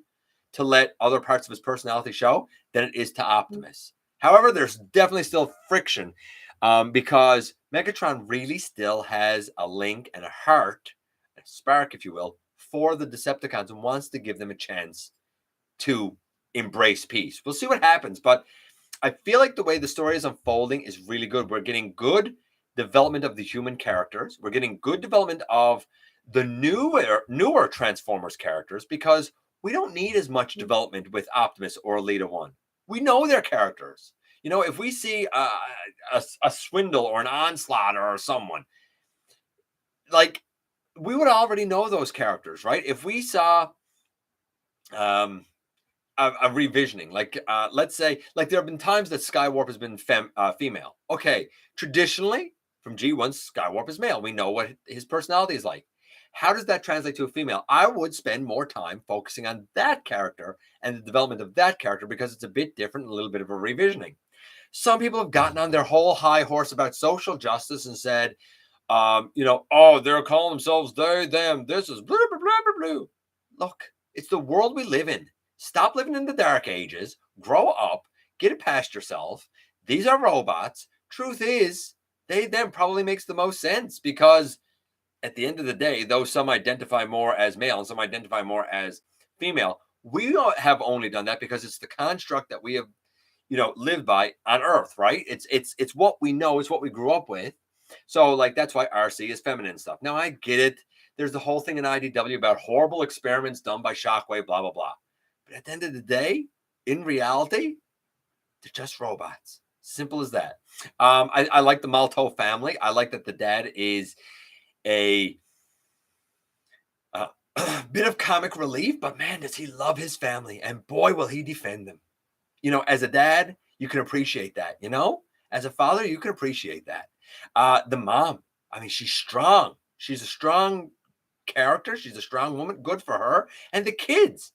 to let other parts of his personality show than it is to Optimus. However, there's definitely still friction because Megatron really still has a link and a heart, a spark, if you will, for the Decepticons and wants to give them a chance to embrace peace. We'll see what happens, but I feel like the way the story is unfolding is really good. We're getting good development of the human characters. We're getting good development of the newer Transformers characters because we don't need as much development with Optimus or Elita 1. We know their characters. You know, if we see a Swindle or an Onslaught or someone, like, we would already know those characters, right? If we saw a revisioning, like let's say, like there have been times that Skywarp has been female. Okay, traditionally from G1, Skywarp is male. We know what his personality is like. How does that translate to a female? I would spend more time focusing on that character and the development of that character because it's a bit different, a little bit of a revisioning. Some people have gotten on their whole high horse about social justice and said, oh, they're calling themselves they, them, this is blah, blah, blah, blah, blah. Look, it's the world we live in. Stop living in the dark ages, grow up, get it past yourself. These are robots. Truth is, they, them probably makes the most sense because at the end of the day, though some identify more as male and some identify more as female, we have only done that because it's the construct that we have, lived by on Earth, right? It's what we know, it's what we grew up with. So, like, that's why RC is feminine stuff. Now, I get it. There's the whole thing in IDW about horrible experiments done by Shockwave, blah, blah, blah. But at the end of the day, in reality, they're just robots. Simple as that. I like the Malto family. I like that the dad is a bit of comic relief, but man, does he love his family. And boy, will he defend them. As a dad, you can appreciate that. As a father, you can appreciate that. The mom, I mean, she's strong. She's a strong character. She's a strong woman. Good for her. And the kids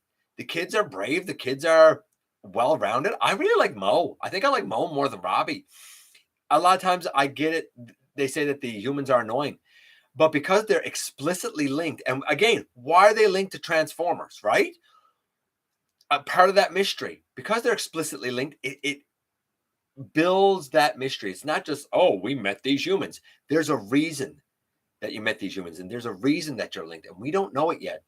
are brave. The kids are well-rounded. I really like Mo. I think I like Mo more than Robbie. A lot of times I get it. They say that the humans are annoying, but because they're explicitly linked, and again, why are they linked to Transformers, right? A part of that mystery, because they're explicitly linked, it builds that mystery. It's not just, oh, we met these humans. There's a reason that you met these humans, and there's a reason that you're linked, and we don't know it yet.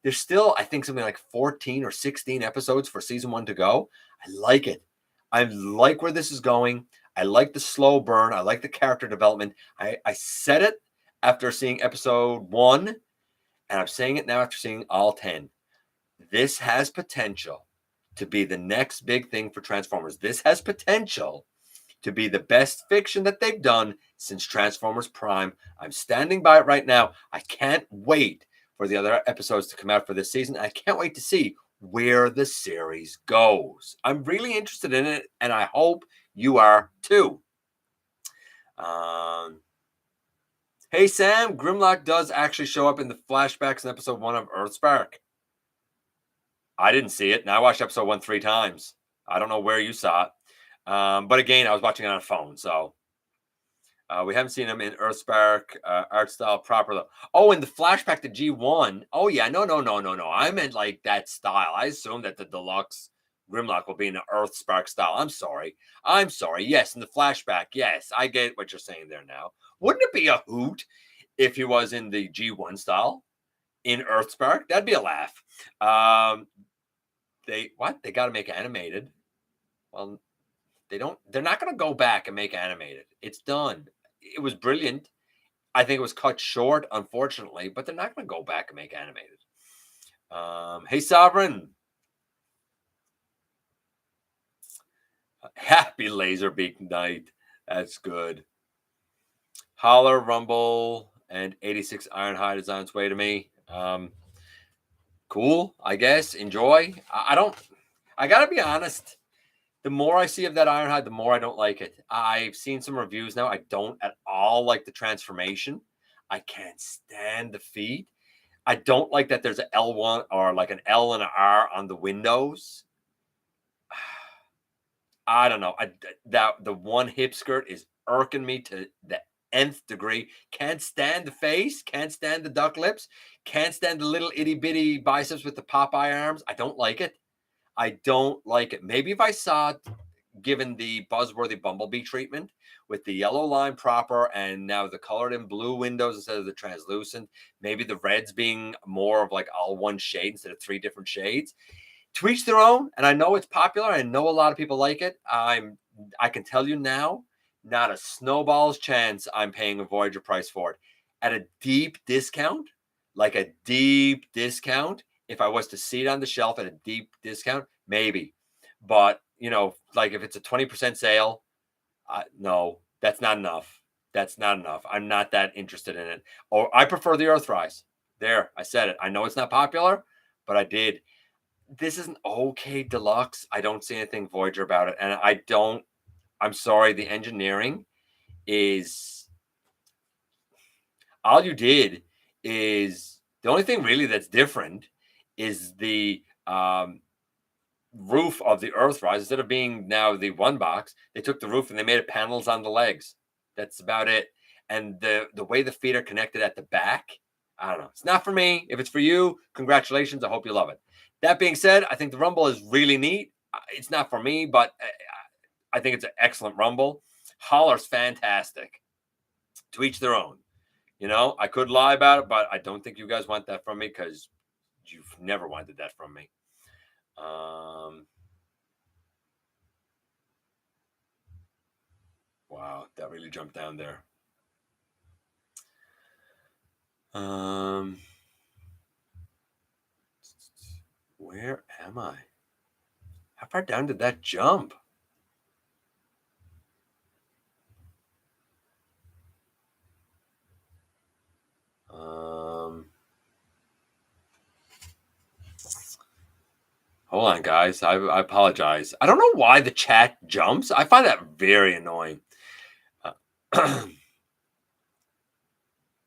There's still, I think, something like 14 or 16 episodes for season 1 to go. I like it. I like where this is going. I like the slow burn. I like the character development. I said it after seeing episode 1, and I'm saying it now after seeing all 10. This has potential to be the next big thing for Transformers. This has potential to be the best fiction that they've done since Transformers Prime. I'm standing by it right now. I can't wait for the other episodes to come out for this season. I can't wait to see where the series goes. I'm really interested in it, and I hope you are too. Hey, Sam, Grimlock does actually show up in the flashbacks in episode 1 of Earthspark. I didn't see it, and I watched episode 1 3 times. I don't know where you saw it. But again, I was watching it on a phone, so we haven't seen him in Earthspark art style proper though. Oh, in the flashback to G1. Oh yeah, no. I meant like that style. I assumed that the deluxe Grimlock will be in the Earthspark style. I'm sorry. Yes, in the flashback. Yes, I get what you're saying there now. Wouldn't it be a hoot if he was in the G1 style in Earthspark? That'd be a laugh. They got to make animated. Well, they're not going to go back and make animated. It's done. It was brilliant. I think it was cut short, unfortunately, but they're not going to go back and make animated. Hey, Sovereign. Happy Laserbeak night. That's good. Holler, Rumble, and 86 Ironhide is on its way to me. Cool, I guess. Enjoy. I got to be honest. The more I see of that Ironhide, the more I don't like it. I've seen some reviews now. I don't at all like the transformation. I can't stand the feet. I don't like that there's an L1 or like an L and an R on the windows. I don't know. The one hip skirt is irking me to the nth degree. Can't stand the face. Can't stand the duck lips. Can't stand the little itty bitty biceps with the Popeye arms. I don't like it. I don't like it. Maybe if I saw it given the buzzworthy Bumblebee treatment with the yellow line proper and now the colored in blue windows instead of the translucent, maybe the reds being more of like all one shade instead of 3 different shades. To each their own, and I know it's popular. I know a lot of people like it. I can tell you now, not a snowball's chance I'm paying a Voyager price for it. At a deep discount, like a deep discount, if I was to see it on the shelf at a deep discount, maybe. But, like if it's a 20% sale, no, that's not enough. That's not enough. I'm not that interested in it. Or I prefer the Earthrise. There, I said it. I know it's not popular, but I did. This is an okay deluxe. I don't see anything Voyager about it. And I'm sorry, the engineering is, all you did is, the only thing really that's different is the roof of the Earthrise. Instead of being now the one box, they took the roof and they made it panels on the legs. That's about it. And the way the feet are connected at the back, I don't know. It's not for me. If it's for you, congratulations. I hope you love it. That being said, I think the Rumble is really neat. It's not for me, but I think it's an excellent Rumble. Holler's fantastic. To each their own. I could lie about it, but I don't think you guys want that from me because you've never wanted that from me. Wow, that really jumped down there. Where am I? How far down did that jump? Hold on, guys. I apologize. I don't know why the chat jumps. I find that very annoying.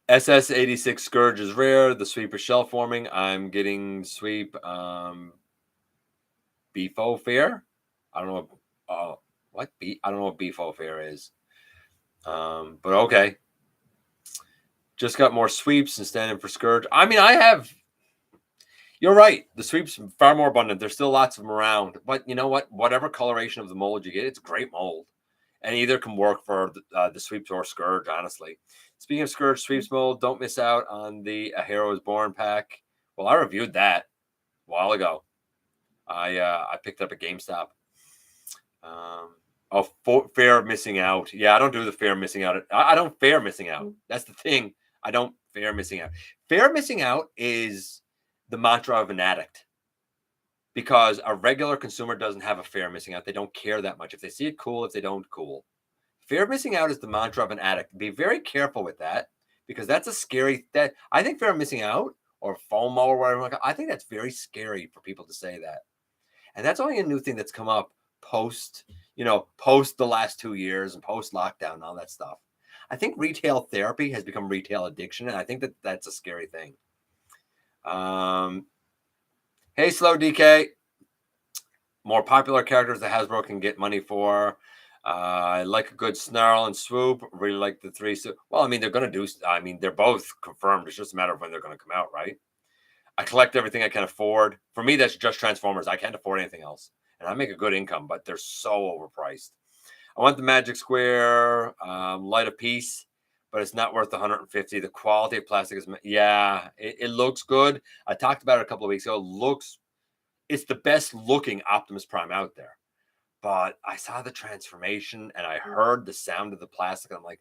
SS86 Scourge is rare. The sweep is shell forming. I'm getting sweep Beefo Fair. I don't know what I don't know what Beefo Fair is. But okay. Just got more sweeps and standing for Scourge. I mean, you're right. The sweeps are far more abundant. There's still lots of them around. But you know what? Whatever coloration of the mold you get, it's a great mold. And either can work for the sweeps or Scourge, honestly. Speaking of Scourge sweeps mold, don't miss out on the A Hero is Born pack. Well, I reviewed that a while ago. I picked up at GameStop. Fair missing out. Yeah, I don't do the fair missing out. I don't fair missing out. That's the thing. I don't fair missing out. Fair missing out is the mantra of an addict. Because a regular consumer doesn't have a fear of missing out. They don't care that much. If they see it, cool. If they don't, cool. Fear of missing out is the mantra of an addict. Be very careful with that because that's a scary. I think fear of missing out or FOMO or whatever. I think that's very scary for people to say that. And that's only a new thing that's come up post the last 2 years and post lockdown and all that stuff. I think retail therapy has become retail addiction, and I think that's a scary thing. Hey, Slow DK. More popular characters that Hasbro can get money for. I like a good snarl and swoop. Really like the 3. Well, I mean, they're going to do. I mean, they're both confirmed. It's just a matter of when they're going to come out, right? I collect everything I can afford. For me, that's just Transformers. I can't afford anything else. And I make a good income, but they're so overpriced. I want the Magic Square Light of Peace, but it's not worth the $150. The quality of plastic is, it looks good. I talked about it a couple of weeks ago. It's the best looking Optimus Prime out there. But I saw the transformation and I heard the sound of the plastic. I'm like,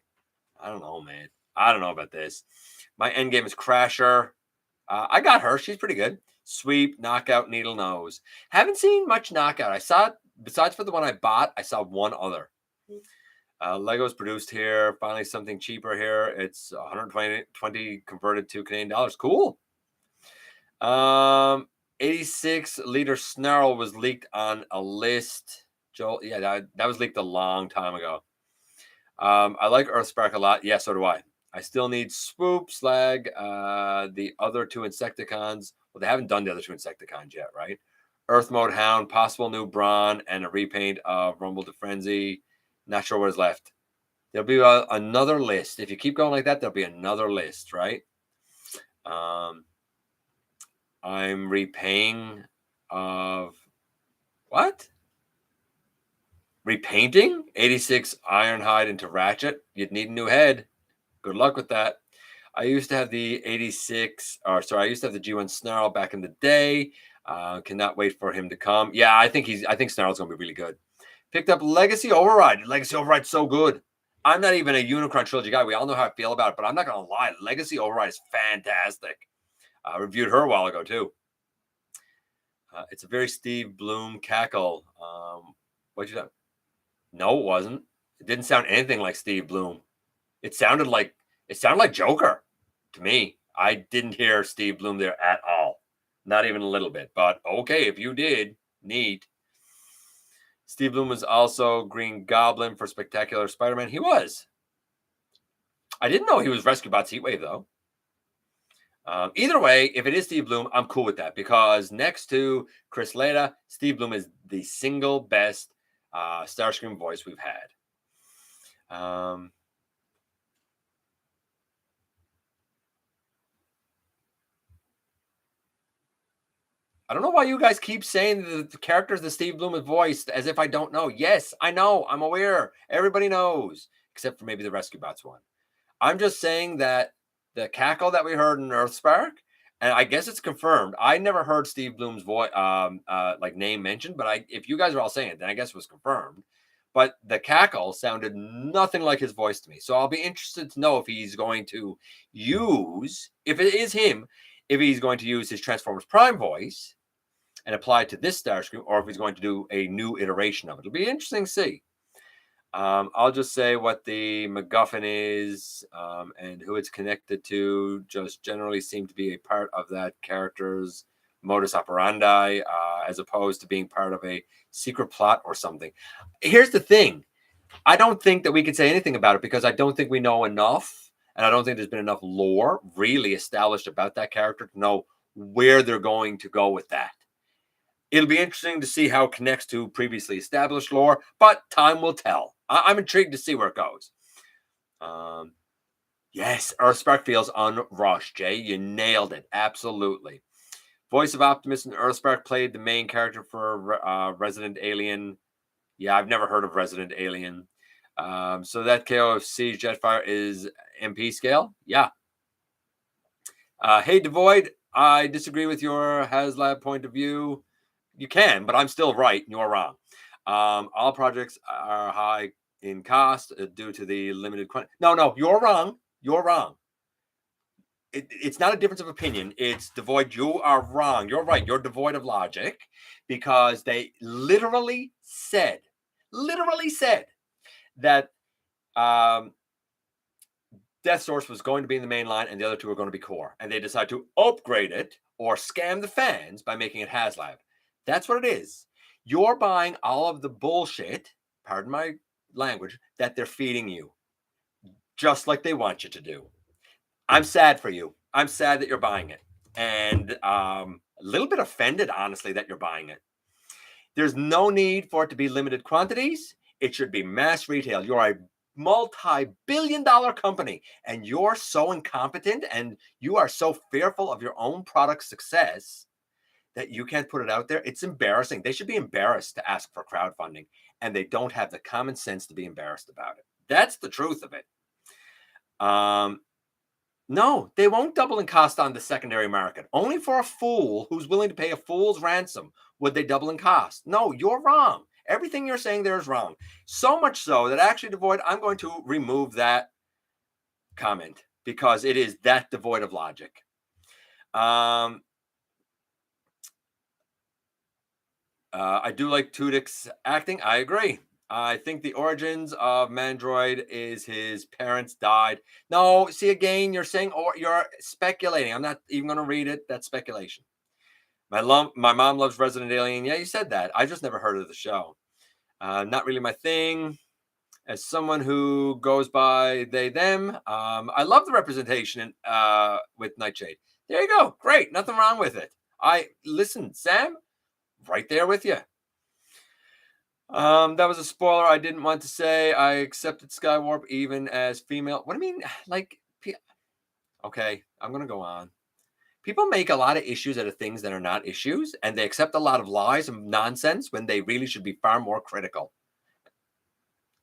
I don't know, man. I don't know about this. My end game is Crasher. I got her. She's pretty good. Sweep, Knockout, Needle Nose. Haven't seen much Knockout. I saw it, besides for the one I bought, I saw one other. Legos produced here. Finally, something cheaper here. It's 120 converted to Canadian dollars. Cool. 86-liter Snarl was leaked on a list. Joel, yeah, that was leaked a long time ago. I like Earthspark a lot. Yeah, so do I. I still need Swoop, Slag, the other 2 Insecticons. Well, they haven't done the other 2 Insecticons yet, right? Earth Mode Hound, possible new Brawn, and a repaint of Rumble to Frenzy. Not sure what is left. There'll be another list. If you keep going like that, there'll be another list, right? I'm repaying of what? Repainting 86 Ironhide into Ratchet. You'd need a new head. Good luck with that. I used to have the 86, or sorry, I used to have the G1 Snarl back in the day. Cannot wait for him to come. Yeah, I think Snarl's gonna be really good. Picked up Legacy Override. Legacy Override's so good. I'm not even a Unicron Trilogy guy. We all know how I feel about it, but I'm not gonna lie. Legacy Override is fantastic. I reviewed her a while ago too. It's a very Steve Bloom cackle. What'd you say? No, it wasn't. It didn't sound anything like Steve Bloom. It sounded like Joker to me. I didn't hear Steve Bloom there at all. Not even a little bit. But okay, if you did, neat. Steve Bloom was also Green Goblin for Spectacular Spider-Man. He was. I didn't know he was Rescue Bots Heatwave, though. Either way, if it is Steve Bloom, I'm cool with that because next to Chris Leda, Steve Bloom is the single best Starscream voice we've had. I don't know why you guys keep saying the characters that Steve Bloom has voiced as if I don't know. Yes, I know. I'm aware. Everybody knows, except for maybe the Rescue Bots one. I'm just saying that the cackle that we heard in Earthspark, and I guess it's confirmed. I never heard Steve Bloom's voice, like name mentioned, but if you guys are all saying it, then I guess it was confirmed. But the cackle sounded nothing like his voice to me. So I'll be interested to know if he's going to use, if it is him, if he's going to use his Transformers Prime voice and apply it to this Starscream, or if he's going to do a new iteration of it. It'll be interesting to see. I'll just say what the MacGuffin is and who it's connected to. Just generally seem to be a part of that character's modus operandi, as opposed to being part of a secret plot or something. Here's the thing. I don't think that we can say anything about it because I don't think we know enough, and I don't think there's been enough lore really established about that character to know where they're going to go with that. It'll be interesting to see how it connects to previously established lore, but time will tell. I'm intrigued to see where it goes. Yes, Earthspark feels unrushed, Jay. You nailed it. Absolutely. Voice of Optimus in Earthspark played the main character for Resident Alien. Yeah, I've never heard of Resident Alien. So that KO of Siege Jetfire is MP scale? Yeah. Hey, Devoid, I disagree with your HasLab point of view. You can, but I'm still right. You're wrong. All projects are high in cost due to the limited quantity. No, you're wrong. You're wrong. It's not a difference of opinion. It's devoid. You are wrong. You're right. You're devoid of logic because they literally said that Death Source was going to be in the main line and the other two were going to be core. And they decided to upgrade it or scam the fans by making it HasLab. That's what it is. You're buying all of the bullshit, pardon my language, that they're feeding you, just like they want you to do. I'm sad for you. I'm sad that you're buying it. And a little bit offended, honestly, that you're buying it. There's no need for it to be limited quantities. It should be mass retail. You're a multi-billion-dollar company, and you're so incompetent and you are so fearful of your own product success that you can't put it out there. It's embarrassing. They should be embarrassed to ask for crowdfunding, and they don't have the common sense to be embarrassed about it. That's the truth of it. No, they won't double in cost on the secondary market. Only for a fool who's willing to pay a fool's ransom would they double in cost. No, you're wrong. Everything you're saying there is wrong. So much so that actually, Devoid, I'm going to remove that comment because it is that devoid of logic. I do like Tudyk's acting. I agree. I think the origins of Mandroid is his parents died. No, see, again, you're saying, or you're speculating. I'm not even going to read it. That's speculation. My mom loves Resident Alien. Yeah, you said that. I just never heard of the show. Not really my thing. As someone who goes by they, them, I love the representation with Nightshade. There you go. Great. Nothing wrong with it. Listen, Sam, right there with you. That was a spoiler I didn't want to say. I accepted Skywarp even as female. What do you mean? Like, okay, I'm gonna go on. People make a lot of issues out of things that are not issues, and they accept a lot of lies and nonsense when they really should be far more critical.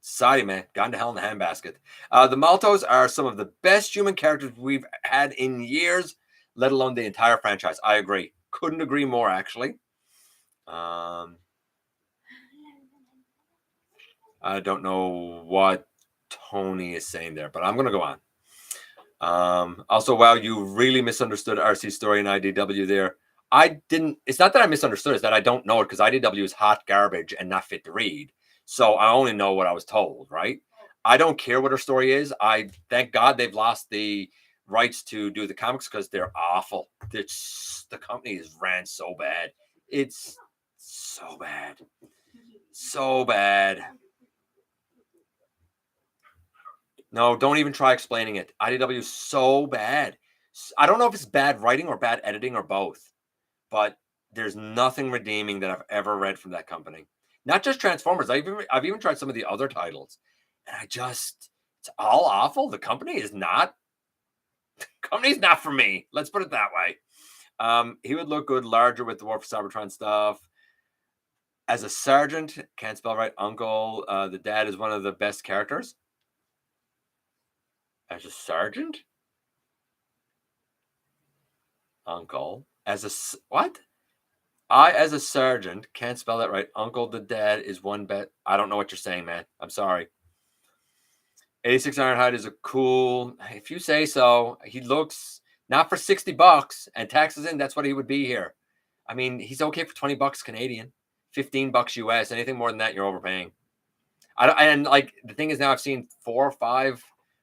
Society, man, gone to hell in the handbasket. The Maltos are some of the best human characters we've had in years, let alone the entire franchise. I agree. Couldn't agree more, actually. I don't know what Tony is saying there, but I'm going to go on. Also, wow, you really misunderstood RC's story in IDW there. I didn't. It's not that I misunderstood. It's that I don't know it because IDW is hot garbage and not fit to read. So I only know what I was told, right? I don't care what her story is. I thank God they've lost the rights to do the comics because they're awful. The company is ran so bad. It's so bad. So bad. No, don't even try explaining it. IDW is so bad. I don't know if it's bad writing or bad editing or both, but there's nothing redeeming that I've ever read from that company. Not just Transformers. I've even tried some of the other titles, and it's all awful. The company's not for me. Let's put it that way. He would look good larger with the War for Cybertron stuff. As a sergeant, can't spell right. Uncle, the dad is one of the best characters. As a sergeant, Uncle. As a what? As a sergeant, can't spell that right. Uncle the dad is one bet. I don't know what you're saying, man. I'm sorry. 86 Ironhide is a cool, if you say so. He looks not for $60 and taxes in. That's what he would be here. I mean, he's okay for $20 Canadian, $15 US. Anything more than that, you're overpaying. And like the thing is, now I've seen 4 or 5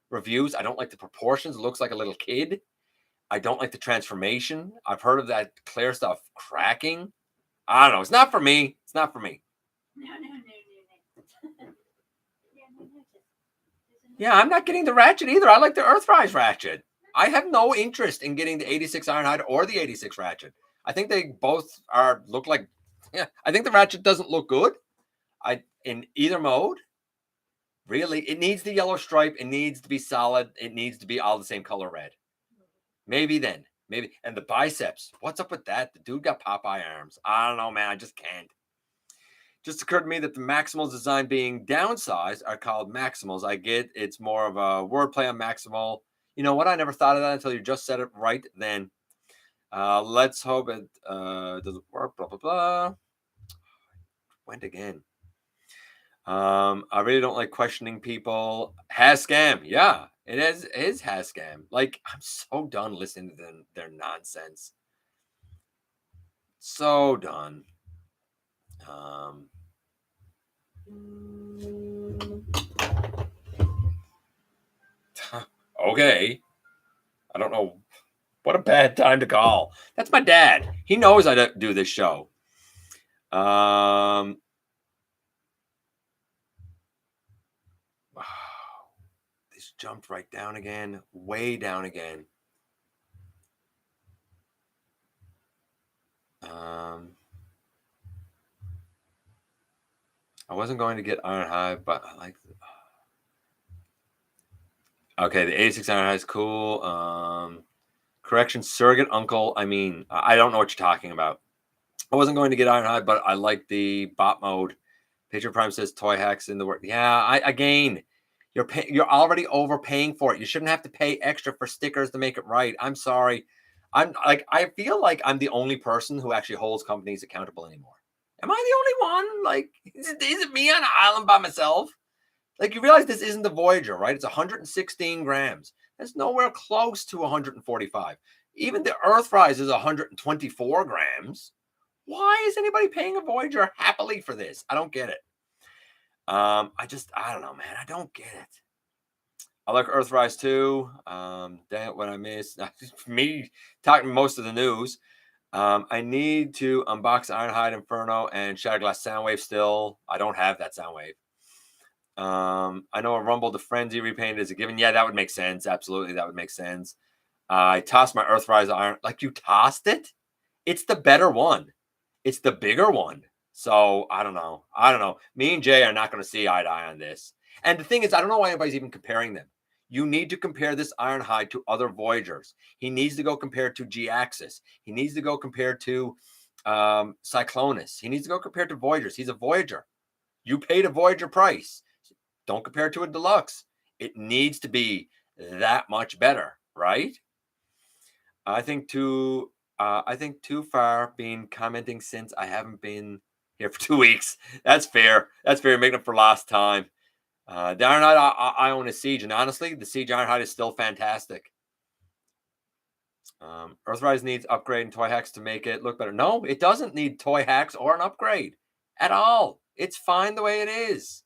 reviews. I don't like the proportions. It looks like a little kid. I don't like the transformation. I've heard of that clear stuff cracking. I don't know. It's not for me. It's not for me. No. Yeah, I'm not getting the Ratchet either. I like the Earthrise Ratchet. I have no interest in getting the 86 Ironhide or the 86 Ratchet. I think they both look like. Yeah, I think the Ratchet doesn't look good. In either mode. Really, it needs the yellow stripe. It needs to be solid. It needs to be all the same color red. Maybe then. Maybe. And the biceps. What's up with that? The dude got Popeye arms. I don't know, man. I just can't. Just occurred to me that the Maximals design being downsized are called Maximals. I get it's more of a wordplay on Maximal. You know what? I never thought of that until you just said it right then. Let's hope it doesn't work. Blah, blah, blah. Went again. I really don't like questioning people. Has scam. Yeah, it is has scam. Like, I'm so done listening to their nonsense. So done. Okay. I don't know. What a bad time to call. That's my dad. He knows I do this show. Wow. This jumped right down again. Way down again. I wasn't going to get Ironhide, but I like. Okay, the 86 Ironhide is cool. Correction, surrogate uncle. I mean, I don't know what you're talking about. I wasn't going to get Ironhide, but I like the bot mode. Patriot Prime says toy hacks in the work. Yeah, you're already overpaying for it. You shouldn't have to pay extra for stickers to make it right. I'm sorry. I feel like I'm the only person who actually holds companies accountable anymore. Am I the only one? Like, is it me on an island by myself? Like, you realize this isn't the Voyager, right? It's 116 grams. That's nowhere close to 145. Even the Earthrise is 124 grams. Why is anybody paying a Voyager happily for this? I don't get it. I don't know, man. I don't get it. I like Earthrise too. Dang, what I missed. Me talking most of the news. I need to unbox Ironhide Inferno and Shatterglass Soundwave still. I don't have that Soundwave. I know a Rumble to Frenzy repainted is a given. Yeah, that would make sense. Absolutely, that would make sense. I tossed my Earthrise Iron. Like, you tossed it? It's the better one. It's the bigger one. So I don't know. I don't know. Me and Jay are not going to see eye to eye on this. And the thing is, I don't know why anybody's even comparing them. You need to compare this Ironhide to other Voyagers. He needs to go compared to G-Axis. He needs to go compared to Cyclonus. He needs to go compared to Voyagers. He's a Voyager. You paid a Voyager price. Don't compare it to a deluxe. It needs to be that much better, right? I think too far being commenting since I haven't been here for 2 weeks. That's fair. That's fair. Making up for lost time. The Ironhide, I own a Siege, and honestly, the Siege Ironhide is still fantastic. Earthrise needs upgrade and toy hacks to make it look better. No, it doesn't need toy hacks or an upgrade at all. It's fine the way it is.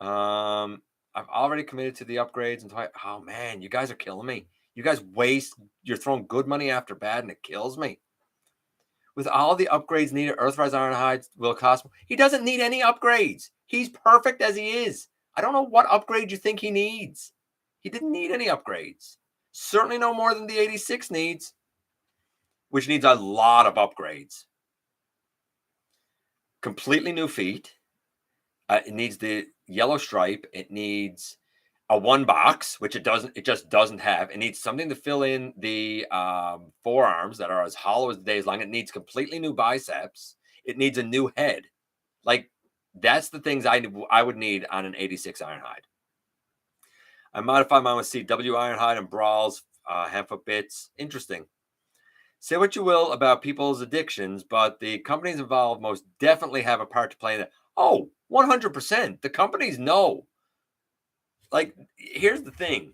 I've already committed to the upgrades and toy. Oh man, you guys are killing me. You guys waste. You're throwing good money after bad, and it kills me. With all the upgrades needed, Earthrise Ironhide will cost. He doesn't need any upgrades. He's perfect as he is. I don't know what upgrade you think he needs. He didn't need any upgrades. Certainly no more than the 86 needs, which needs a lot of upgrades. Completely new feet. It needs the yellow stripe. It needs a one box, which it doesn't. It just doesn't have. It needs something to fill in the forearms that are as hollow as the day is long. It needs completely new biceps. It needs a new head. Like that's the things I would need on an 86 Ironhide. I modified mine with CW Ironhide and Brawl's hand-foot bits. Interesting. Say what you will about people's addictions, but the companies involved most definitely have a part to play in it. Oh, 100%. The companies know. Like, here's the thing.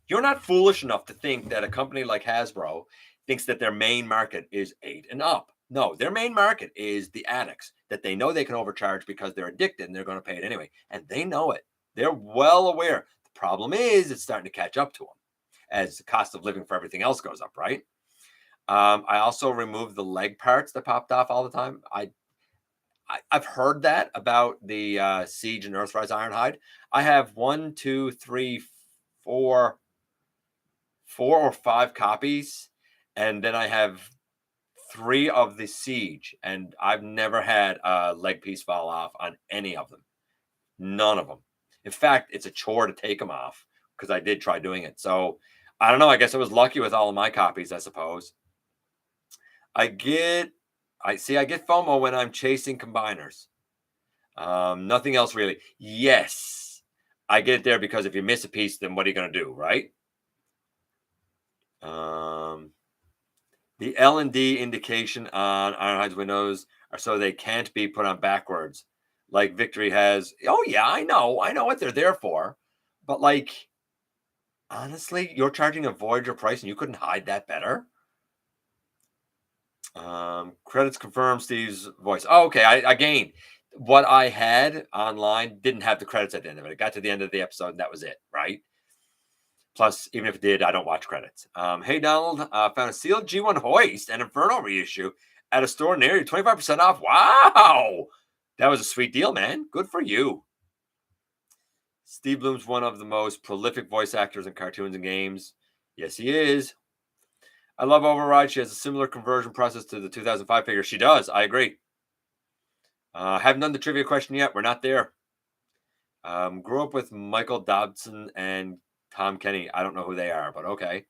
You're not foolish enough to think that a company like Hasbro thinks that their main market is 8 and up. No, their main market is the addicts that they know they can overcharge because they're addicted and they're going to pay it anyway. And they know it. They're well aware. The problem is it's starting to catch up to them as the cost of living for everything else goes up, right? I also removed the leg parts that popped off all the time. I've heard that about the Siege and Earthrise Ironhide. I have 1, 2, 3, 4 or 5 copies, and then I have 3 of the Siege, and I've never had a leg piece fall off on any of them. None of them. In fact, it's a chore to take them off because I did try doing it. So I don't know. I guess I was lucky with all of my copies, I suppose. I get FOMO when I'm chasing combiners. Nothing else really. Yes, I get it there because if you miss a piece, then what are you going to do, right? The L&D indication on Ironhide's windows are so they can't be put on backwards, like Victory has. Oh yeah, I know what they're there for, but like, honestly, you're charging a Voyager price and you couldn't hide that better. Credits confirm Steve's voice. Oh, okay. I gained what I had online didn't have the credits at the end of it. It got to the end of the episode and that was it, right? Plus, even if it did, I don't watch credits. Hey, Donald, found a sealed G1 hoist and Inferno reissue at a store near you, 25% off. Wow. That was a sweet deal, man. Good for you. Steve Bloom's one of the most prolific voice actors in cartoons and games. Yes, he is. I love Override. She has a similar conversion process to the 2005 figure. She does. I agree. Haven't done the trivia question yet. We're not there. Grew up with Michael Dobson and Tom Kenny. I don't know who they are, but okay.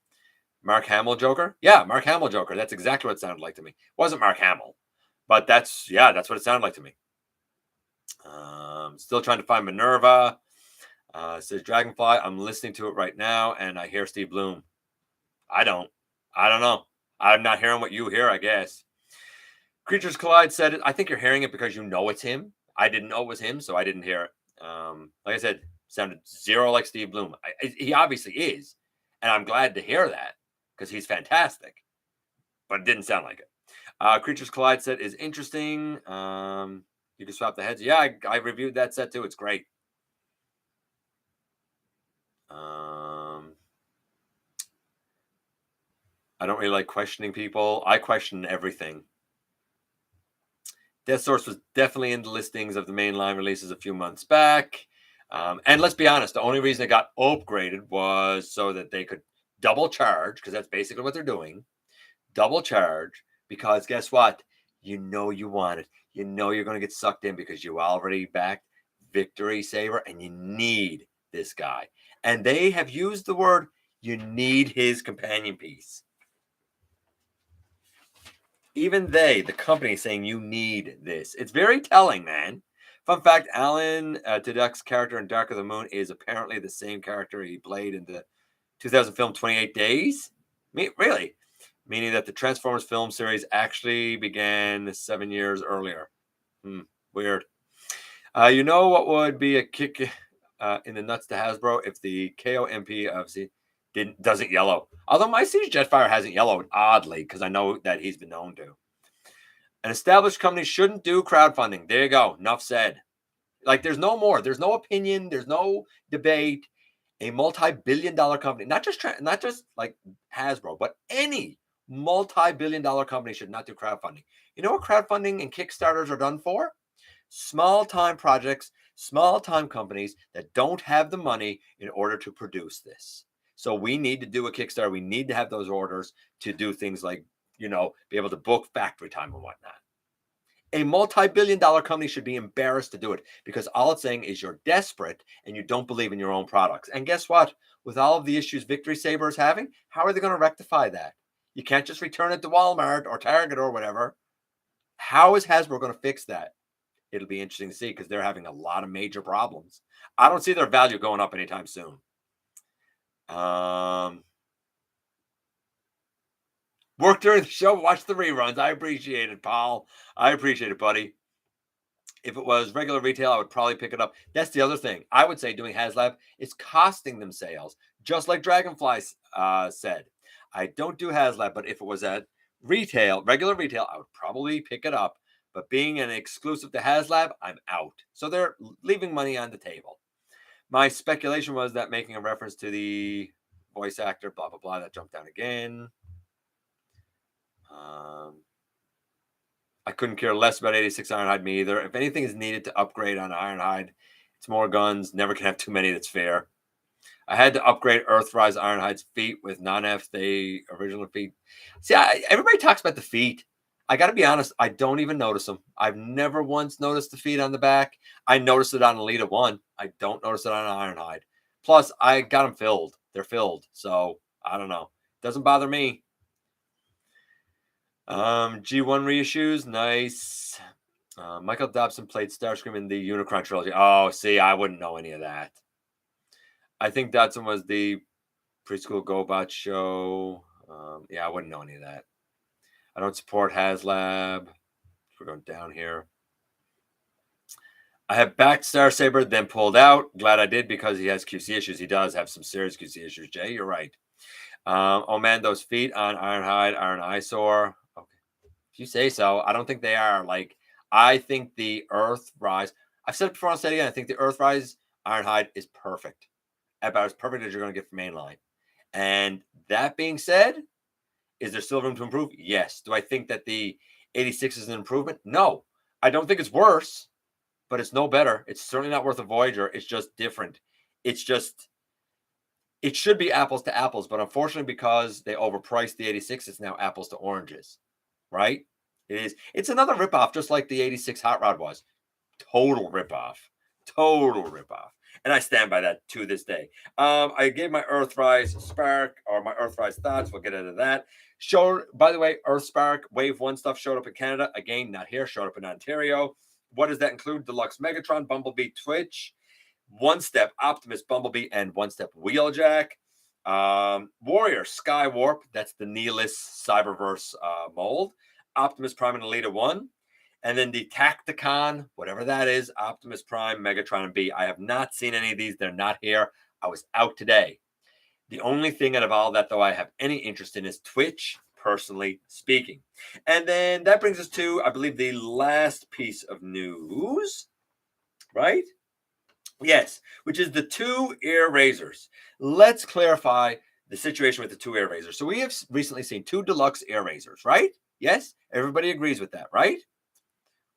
Mark Hamill Joker? Yeah, Mark Hamill Joker. That's exactly what it sounded like to me. It wasn't Mark Hamill, but that's what it sounded like to me. Still trying to find Minerva. Says Dragonfly. I'm listening to it right now, and I hear Steve Bloom. I don't know. I'm not hearing what you hear, I guess. Creatures Collide said it. I think you're hearing it because you know it's him. I didn't know it was him, so I didn't hear it. Like I said, sounded zero like Steve Bloom. He obviously is, and I'm glad to hear that because he's fantastic, but it didn't sound like it. Creatures Collide set is interesting. You can swap the heads. Yeah, I reviewed that set too. It's great. I don't really like questioning people. I question everything. Death Source was definitely in the listings of the mainline releases a few months back. And let's be honest, the only reason it got upgraded was so that they could double charge, because that's basically what they're doing. Double charge, because guess what? you know you want it. You know you're going to get sucked in because you already backed Victory Saber and you need this guy. And they have used the word, you need his companion piece. Even they, the company, saying you need this. It's very telling, man. Fun fact, Alan Tudyk's character in Dark of the Moon is apparently the same character he played in the 2000 film 28 Days. Really? Meaning that the Transformers film series actually began 7 years earlier. Weird. You know what would be a kick in the nuts to Hasbro if the KOMP obviously doesn't yellow. Although my Siege Jetfire hasn't yellowed, oddly, because I know that he's been known to. An established company shouldn't do crowdfunding. There you go. Enough said. Like, there's no more. There's no opinion. There's no debate. A multi-billion-dollar company, not just like Hasbro, but any multi-billion-dollar company should not do crowdfunding. You know what crowdfunding and Kickstarters are done for? Small-time projects, small-time companies that don't have the money in order to produce this. So we need to do a Kickstarter. We need to have those orders to do things like, be able to book factory time and whatnot. A multi-billion-dollar company should be embarrassed to do it because all it's saying is you're desperate and you don't believe in your own products. And guess what? With all of the issues Victory Saber is having, how are they going to rectify that? You can't just return it to Walmart or Target or whatever. How is Hasbro going to fix that? It'll be interesting to see because they're having a lot of major problems. I don't see their value going up anytime soon. Work during the show, watch the reruns. I appreciate it, Paul. I appreciate it, buddy. If it was regular retail, I would probably pick it up. That's the other thing. I would say doing HasLab is costing them sales, just like Dragonfly said. I don't do HasLab, but if it was at retail, regular retail, I would probably pick it up. But being an exclusive to HasLab, I'm out. So they're leaving money on the table. My speculation was that making a reference to the voice actor, blah, blah, blah, that jumped down again. I couldn't care less about 86 Ironhide, me either. If anything is needed to upgrade on Ironhide, it's more guns. Never can have too many. That's fair. I had to upgrade Earthrise Ironhide's feet with non-F, the original feet. See, everybody talks about the feet. I got to be honest, I don't even notice them. I've never once noticed the feet on the back. I noticed it on Elita 1. I don't notice it on Ironhide. Plus, I got them filled. They're filled. So, I don't know. Doesn't bother me. G1 reissues, nice. Michael Dobson played Starscream in the Unicron trilogy. Oh, see, I wouldn't know any of that. I think Dodson was the preschool GotBot show. Yeah, I wouldn't know any of that. I don't support HasLab. We're going down here. I have backed Star Saber, then pulled out. Glad I did because he has QC issues. He does have some serious QC issues, Jay. You're right. Oh, man, those feet on Ironhide are an eyesore. Okay. If you say so. I don't think they are. Like, I think the Earthrise, I've said it before, I'll say it again. I think the Earthrise Ironhide is perfect. About as perfect as you're going to get from mainline. And that being said, is there still room to improve? Yes. Do I think that the 86 is an improvement? No. I don't think it's worse, but it's no better. It's certainly not worth a Voyager. It's just different. It's just, it should be apples to apples, but unfortunately, because they overpriced the 86, it's now apples to oranges, right? It is. It's another ripoff, just like the 86 Hot Rod was. Total ripoff. Total ripoff. And I stand by that to this day. I gave my Earthrise Spark or my Earthrise thoughts. We'll get into that. By the way, Earthspark Wave 1 stuff showed up in Canada. Again, not here. Showed up in Ontario. What does that include? Deluxe Megatron, Bumblebee, Twitch, One Step Optimus, Bumblebee, and One Step Wheeljack. Warrior Sky Warp. That's the Nihilus Cyberverse mold. Optimus Prime and Elita 1. And then the Tacticon, whatever that is, Optimus Prime, Megatron, and B. I have not seen any of these. They're not here. I was out today. The only thing out of all that, though, I have any interest in is Twitch, personally speaking. And then that brings us to, I believe, the last piece of news, right? Yes, which is the two Airazors. Let's clarify the situation with the two Airazors. So we have recently seen two deluxe Airazors, right? Yes, everybody agrees with that, right?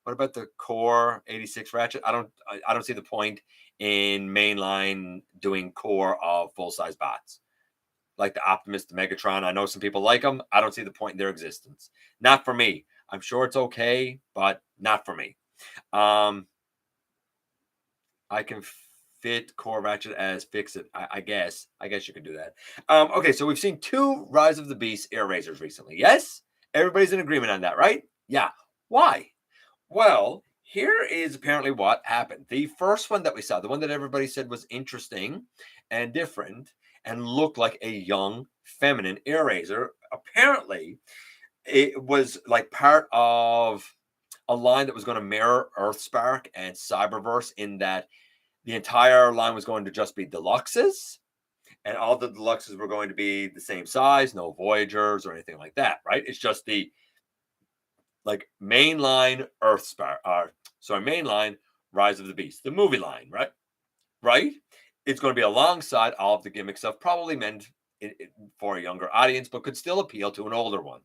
What about the core 86 Ratchet? I don't see the point in mainline doing core of full-size bots. Like the Optimus, the Megatron. I know some people like them. I don't see the point in their existence. Not for me. I'm sure it's okay, but not for me. I can fit core ratchet as fix it. I guess. I guess you can do that. Okay, so we've seen 2 Rise of the Beast Airazors recently. Yes? Everybody's in agreement on that, right? Yeah. Why? Well, here is apparently what happened. The first one that we saw, the one that everybody said was interesting and different and looked like a young feminine Airazor, apparently it was like part of a line that was going to mirror Earthspark and Cyberverse, in that the entire line was going to just be deluxes, and all the deluxes were going to be the same size, no Voyagers or anything like that, right? It's just the like mainline Earthspark, mainline Rise of the Beast, the movie line, right? Right? It's going to be alongside all of the gimmick stuff, probably meant for a younger audience, but could still appeal to an older one.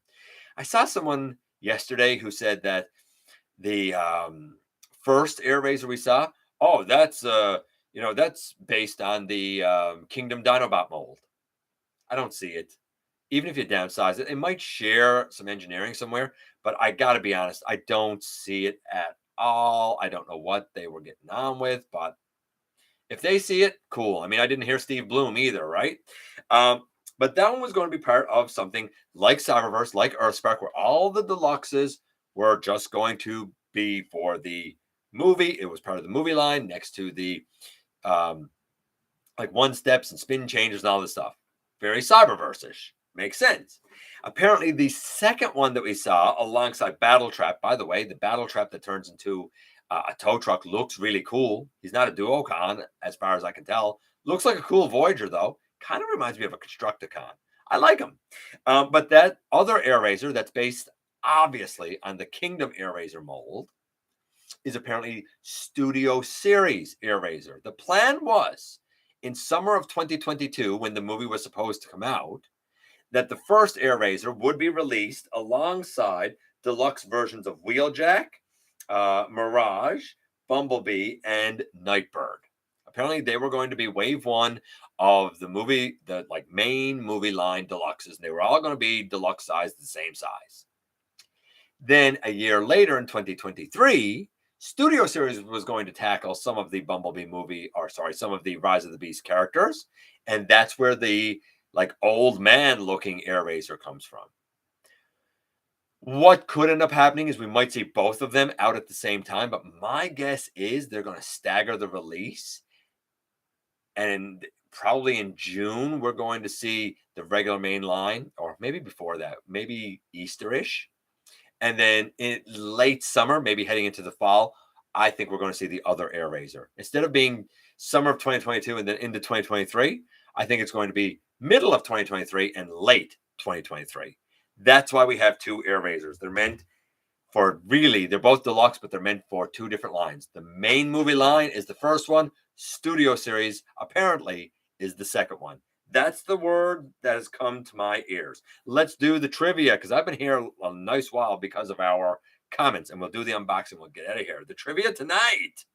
I saw someone yesterday who said that the first Airazor we saw, oh, that's that's based on the Kingdom Dinobot mold. I don't see it. Even if you downsize it, it might share some engineering somewhere, but I got to be honest, I don't see it at all. I don't know what they were getting on with, but if they see it, cool. I mean, I didn't hear Steve Bloom either, right? But that one was going to be part of something like Cyberverse, like Earthspark, where all the deluxes were just going to be for the movie. It was part of the movie line next to the like one steps and spin changes and all this stuff. Very Cyberverse-ish. Makes sense. Apparently, the second one that we saw alongside Battle Trap, by the way, the Battle Trap that turns into a tow truck looks really cool. He's not a Duocon, as far as I can tell. Looks like a cool Voyager, though. Kind of reminds me of a Constructicon. I like him. But that other Airazor that's based, obviously, on the Kingdom Airazor mold is apparently Studio Series Airazor. The plan was, in summer of 2022, when the movie was supposed to come out, that the first Airazor would be released alongside deluxe versions of Wheeljack, Mirage, Bumblebee, and Nightbird. Apparently, they were going to be wave one of the movie, the like main movie line deluxes, and they were all going to be deluxe size, the same size. Then a year later, in 2023, Studio Series was going to tackle some of the Bumblebee movie, or sorry, some of the Rise of the Beast characters, and that's where the like old man looking Airazor comes from. What could end up happening is we might see both of them out at the same time, but my guess is they're going to stagger the release, and probably in June we're going to see the regular main line, or maybe before that, maybe Easterish, and then in late summer, maybe heading into the fall, I think we're going to see the other Airazor. Instead of being summer of 2022 and then into 2023, I think it's going to be middle of 2023 and late 2023. That's why we have 2 Airazors. They're meant for, really, they're both deluxe, but they're meant for 2 different lines. The main movie line is the first one. Studio Series, apparently, is the second one. That's the word that has come to my ears. Let's do the trivia, because I've been here a nice while because of our comments, and we'll do the unboxing. We'll get out of here. The trivia tonight.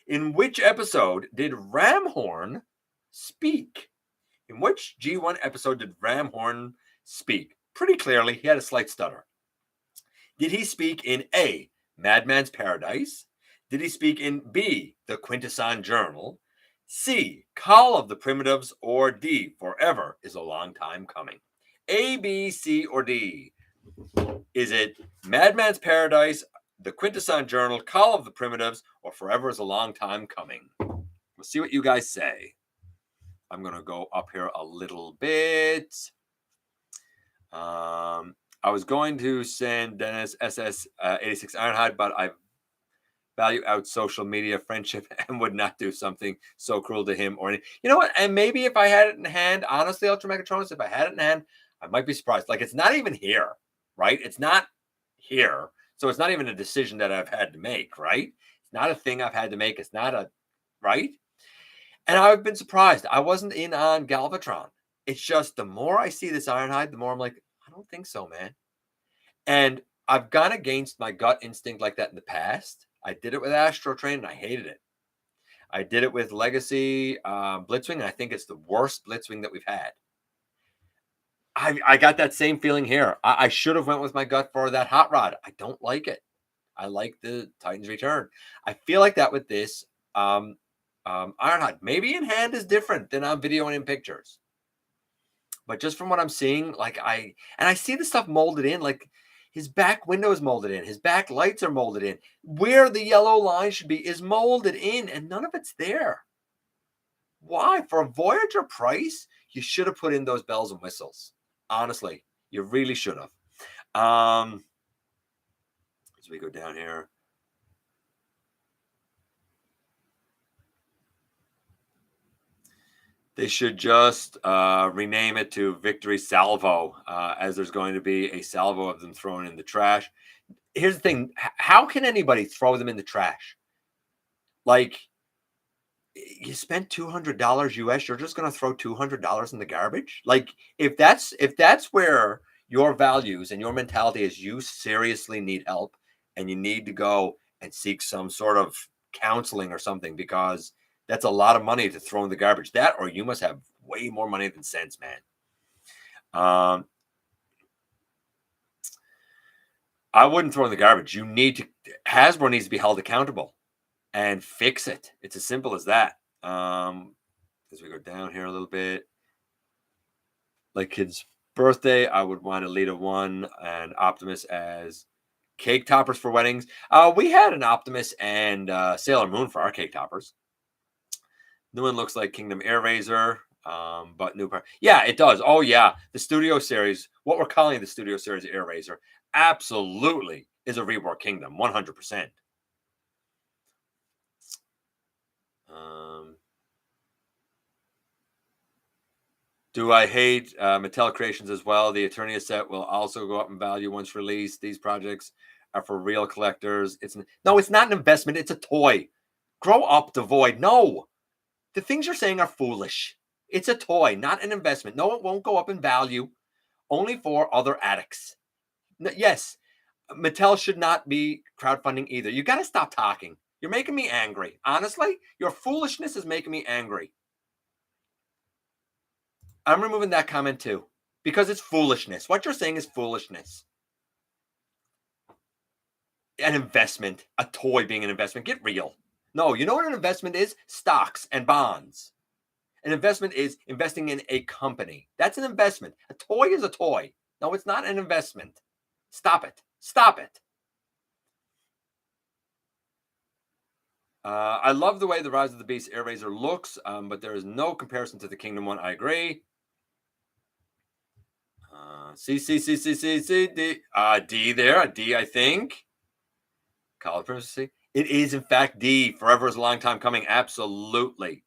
In which episode did Ramhorn speak? In which G1 episode did Ramhorn speak? Pretty clearly, he had a slight stutter. Did he speak in A, Madman's Paradise? Did he speak in B, the Quintesson Journal? C, Call of the Primitives? Or D, Forever is a Long Time Coming? A, B, C, or D? Is it Madman's Paradise, the Quintesson Journal, Call of the Primitives, or Forever is a Long Time Coming? We'll see what you guys say. I'm going to go up here a little bit. I was going to send Dennis SS86 Ironhide, but I value out social media friendship and would not do something so cruel to him or any. You know what? And maybe if I had it in hand, honestly, Ultra Megatronus, if I had it in hand, I might be surprised. Like, it's not even here, right? It's not here. So it's not even a decision that I've had to make, right? It's not a thing I've had to make. It's not a, right? And I've been surprised. I wasn't in on Galvatron. It's just the more I see this Ironhide, the more I'm like, I don't think so, man. And I've gone against my gut instinct like that in the past. I did it with Astro Train and I hated it. I did it with Legacy Blitzwing, and I think it's the worst Blitzwing that we've had. I got that same feeling here. I should have went with my gut for that hot rod. I don't like it. I like the Titans Return. I feel like that with this Ironhide. Maybe in hand is different than on video and in pictures. But just from what I'm seeing, like I see the stuff molded in, like his back window is molded in, his back lights are molded in. Where the yellow line should be is molded in, and none of it's there. Why? For a Voyager price, you should have put in those bells and whistles. Honestly, you really should have. As we go down here. They should just rename it to Victory Salvo, as there's going to be a salvo of them thrown in the trash. Here's the thing. How can anybody throw them in the trash? Like, you spent $200 US, you're just going to throw $200 in the garbage? Like, if that's where your values and your mentality is, you seriously need help and you need to go and seek some sort of counseling or something, because that's a lot of money to throw in the garbage. That, or you must have way more money than sense, man. I wouldn't throw in the garbage. Hasbro needs to be held accountable and fix it. It's as simple as that. As we go down here a little bit, like kid's birthday, I would want Elita 1 and Optimus as cake toppers for weddings. We had an Optimus and Sailor Moon for our cake toppers. New one looks like Kingdom Airazor, but new part. Yeah, it does. Oh yeah, the Studio Series, what we're calling the Studio Series Airazor, absolutely is a rework Kingdom, 100%. Do I hate Mattel Creations as well? The Eternia set will also go up in value once released. These projects are for real collectors. It's not an investment. It's a toy. Grow up, Devoid. No, the things you're saying are foolish. It's a toy, not an investment. No, it won't go up in value. Only for other addicts. Yes, Mattel should not be crowdfunding either. You got to stop talking. You're making me angry. Honestly, your foolishness is making me angry. I'm removing that comment too, because it's foolishness. What you're saying is foolishness. An investment, a toy being an investment. Get real. No, you know what an investment is? Stocks and bonds. An investment is investing in a company. That's an investment. A toy is a toy. No, it's not an investment. Stop it. Stop it. I love the way the Rise of the Beasts Airazor looks, but there is no comparison to the Kingdom one. I agree. D. D there. A D, I think. College Privacy. It is, in fact, D. Forever is a long time coming. Absolutely.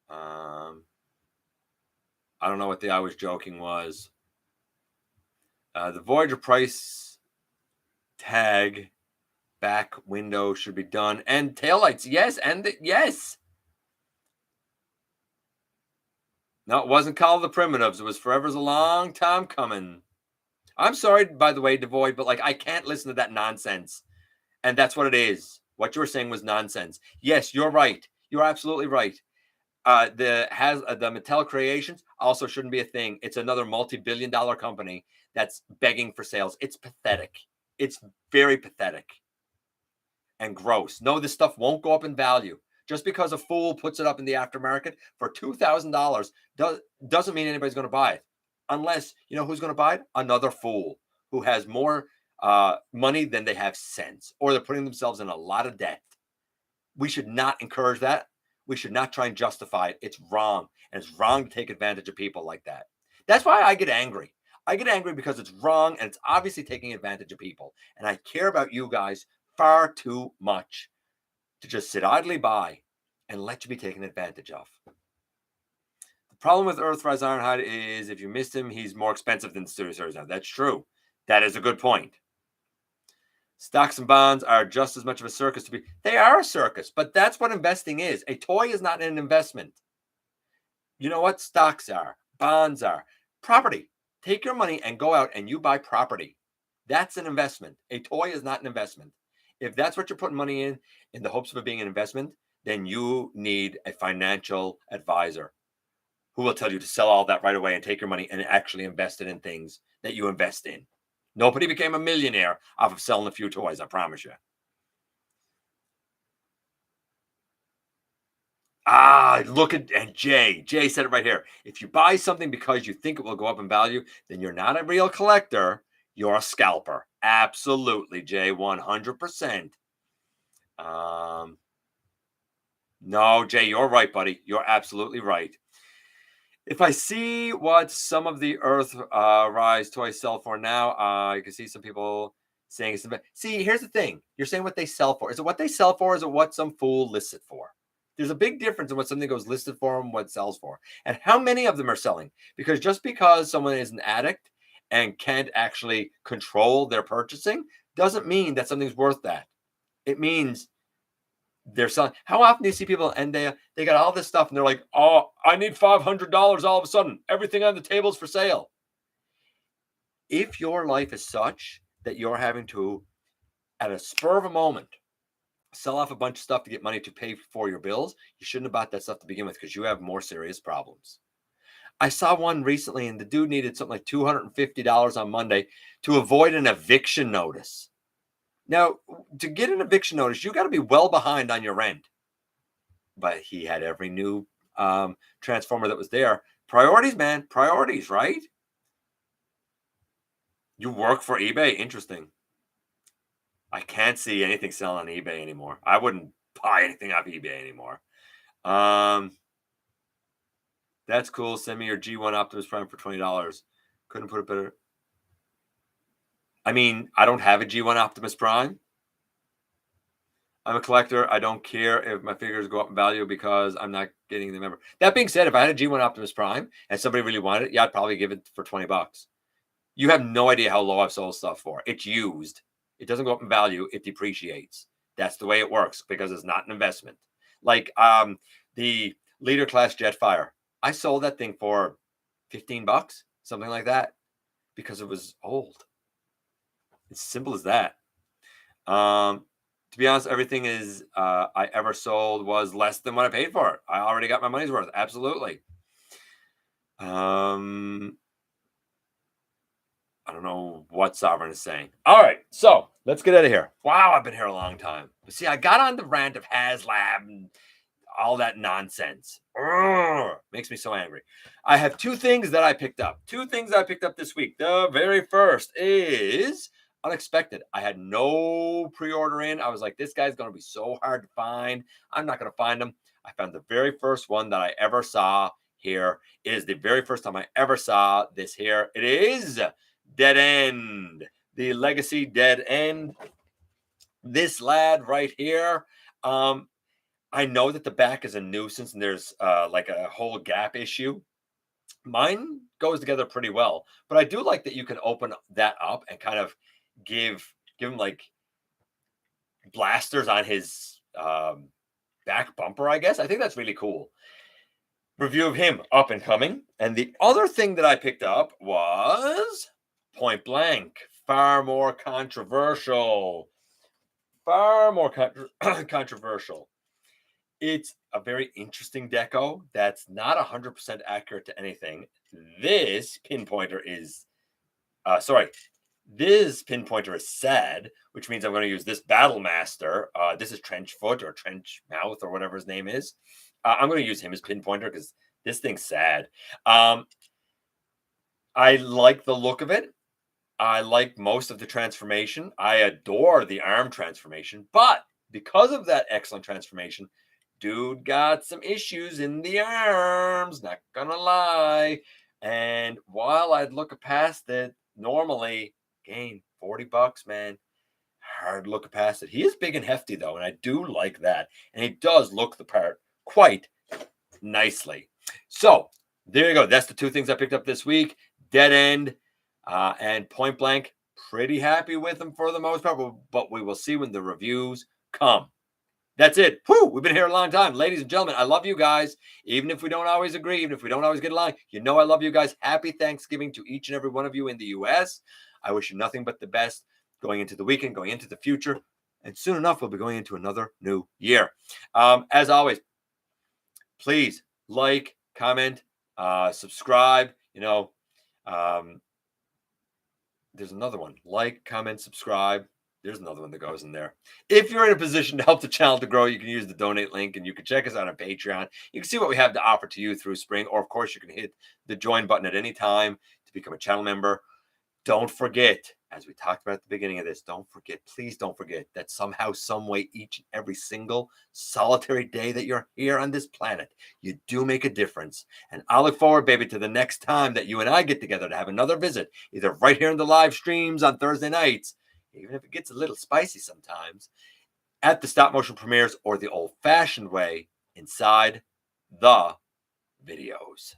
I don't know what the I was joking was. The Voyager price tag back window should be done. And taillights. Yes. Yes. No, it wasn't Call of the Primitives. It was Forever's a long time coming. I'm sorry, by the way, Devoid, but like I can't listen to that nonsense. And that's what it is. What you were saying was nonsense. Yes, you're right. You're absolutely right. The Mattel Creations also shouldn't be a thing. It's another multi-billion-dollar company that's begging for sales. It's pathetic. It's very pathetic and gross. No, this stuff won't go up in value. Just because a fool puts it up in the aftermarket for $2,000 doesn't mean anybody's going to buy it. Unless, you know who's going to buy it? Another fool who has more money than they have sense, or they're putting themselves in a lot of debt. We should not encourage that. We should not try and justify it. It's wrong. And it's wrong to take advantage of people like that. That's why I get angry. I get angry because it's wrong and it's obviously taking advantage of people. And I care about you guys far too much to just sit idly by and let you be taken advantage of. The problem with Earthrise Ironhide is if you missed him, he's more expensive than the Studio Series now. That's true. That is a good point. Stocks and bonds are just as much of a circus to be. They are a circus, but that's what investing is. A toy is not an investment. You know what stocks are? Bonds are. Property. Take your money and go out and you buy property. That's an investment. A toy is not an investment. If that's what you're putting money in the hopes of it being an investment, then you need a financial advisor. who will tell you to sell all that right away and take your money and actually invest it in things that you invest in. Nobody became a millionaire off of selling a few toys, I promise you. Look at, and Jay said it right here. If you buy something because you think it will go up in value, then you're not a real collector. You're a scalper. Absolutely, Jay, 100%. No, Jay, you're right, buddy. You're absolutely right. If I see what some of the Earthrise toys sell for now, you can see some people saying it's. See, here's the thing. You're saying what they sell for. Is it what they sell for? Or is it what some fool lists it for? There's a big difference in what something goes listed for and what it sells for. And how many of them are selling? Because just because someone is an addict and can't actually control their purchasing doesn't mean that something's worth that. It means they're selling. How often do you see people and they got all this stuff and they're like, oh, I need $500 all of a sudden. Everything on the table's for sale. If your life is such that you're having to, at a spur of a moment, sell off a bunch of stuff to get money to pay for your bills, you shouldn't have bought that stuff to begin with because you have more serious problems. I saw one recently and the dude needed something like $250 on Monday to avoid an eviction notice. Now, to get an eviction notice, you got to be well behind on your rent. But he had every new transformer that was there. Priorities, man. Priorities, right? You work for eBay? Interesting. I can't see anything selling on eBay anymore. I wouldn't buy anything off eBay anymore. That's cool. Send me your G1 Optimus Prime for $20. Couldn't put it better. I mean, I don't have a G1 Optimus Prime. I'm a collector. I don't care if my figures go up in value because I'm not getting the member. That being said, if I had a G1 Optimus Prime and somebody really wanted it, yeah, I'd probably give it for $20. You have no idea how low I've sold stuff for. It's used. It doesn't go up in value. It depreciates. That's the way it works because it's not an investment. Like the Leader Class Jetfire. I sold that thing for $15, something like that, because it was old. It's simple as that. To be honest, everything I ever sold was less than what I paid for it. I already got my money's worth. Absolutely. I don't know what Sovereign is saying. All right, so let's get out of here. Wow, I've been here a long time. But see, I got on the rant of HasLab and all that nonsense. Makes me so angry. I have two things that I picked up. Two things I picked up this week. The very first is unexpected. I had no pre-order in. I was like, this guy's going to be so hard to find. I'm not going to find him. I found the very first one that I ever saw here. It is the very first time I ever saw this here. It is Dead End. The Legacy Dead End. This lad right here. I know that the back is a nuisance and there's like a whole gap issue. Mine goes together pretty well, but I do like that you can open that up and kind of give him like blasters on his back bumper, I guess. I think that's really cool. Review of him, up and coming. And the other thing that I picked up was Point Blank. Far more controversial. Controversial. It's a very interesting deco that's not 100% accurate to anything. This pinpointer is, this pinpointer is sad, which means I'm going to use this Battle Master. This is Trenchfoot or Trench Mouth or whatever his name is. I'm going to use him as pinpointer because this thing's sad. I like the look of it. I like most of the transformation. I adore the arm transformation, but because of that excellent transformation, dude got some issues in the arms, not gonna lie. And while I'd look past it, normally, again, $40, man, hard look past it. He is big and hefty though, and I do like that. And he does look the part quite nicely. So there you go. That's the two things I picked up this week. Dead End and Point Blank. Pretty happy with them for the most part, but we will see when the reviews come. That's it. Whew, we've been here a long time. Ladies and gentlemen, I love you guys. Even if we don't always agree, even if we don't always get along, you know I love you guys. Happy Thanksgiving to each and every one of you in the U.S. I wish you nothing but the best going into the weekend, going into the future. And soon enough, we'll be going into another new year. As always, please like, comment, Subscribe. There's another one. Like, comment, subscribe. There's another one that goes in there. If you're in a position to help the channel to grow, you can use the donate link, and you can check us out on Patreon. You can see what we have to offer to you through spring, or of course you can hit the join button at any time to become a channel member. Don't forget, as we talked about at the beginning of this, please don't forget that somehow, some way, each and every single solitary day that you're here on this planet, you do make a difference. And I look forward, baby, to the next time that you and I get together to have another visit, either right here in the live streams on Thursday nights, even if it gets a little spicy sometimes, at the stop motion premieres, or the old fashioned way inside the videos.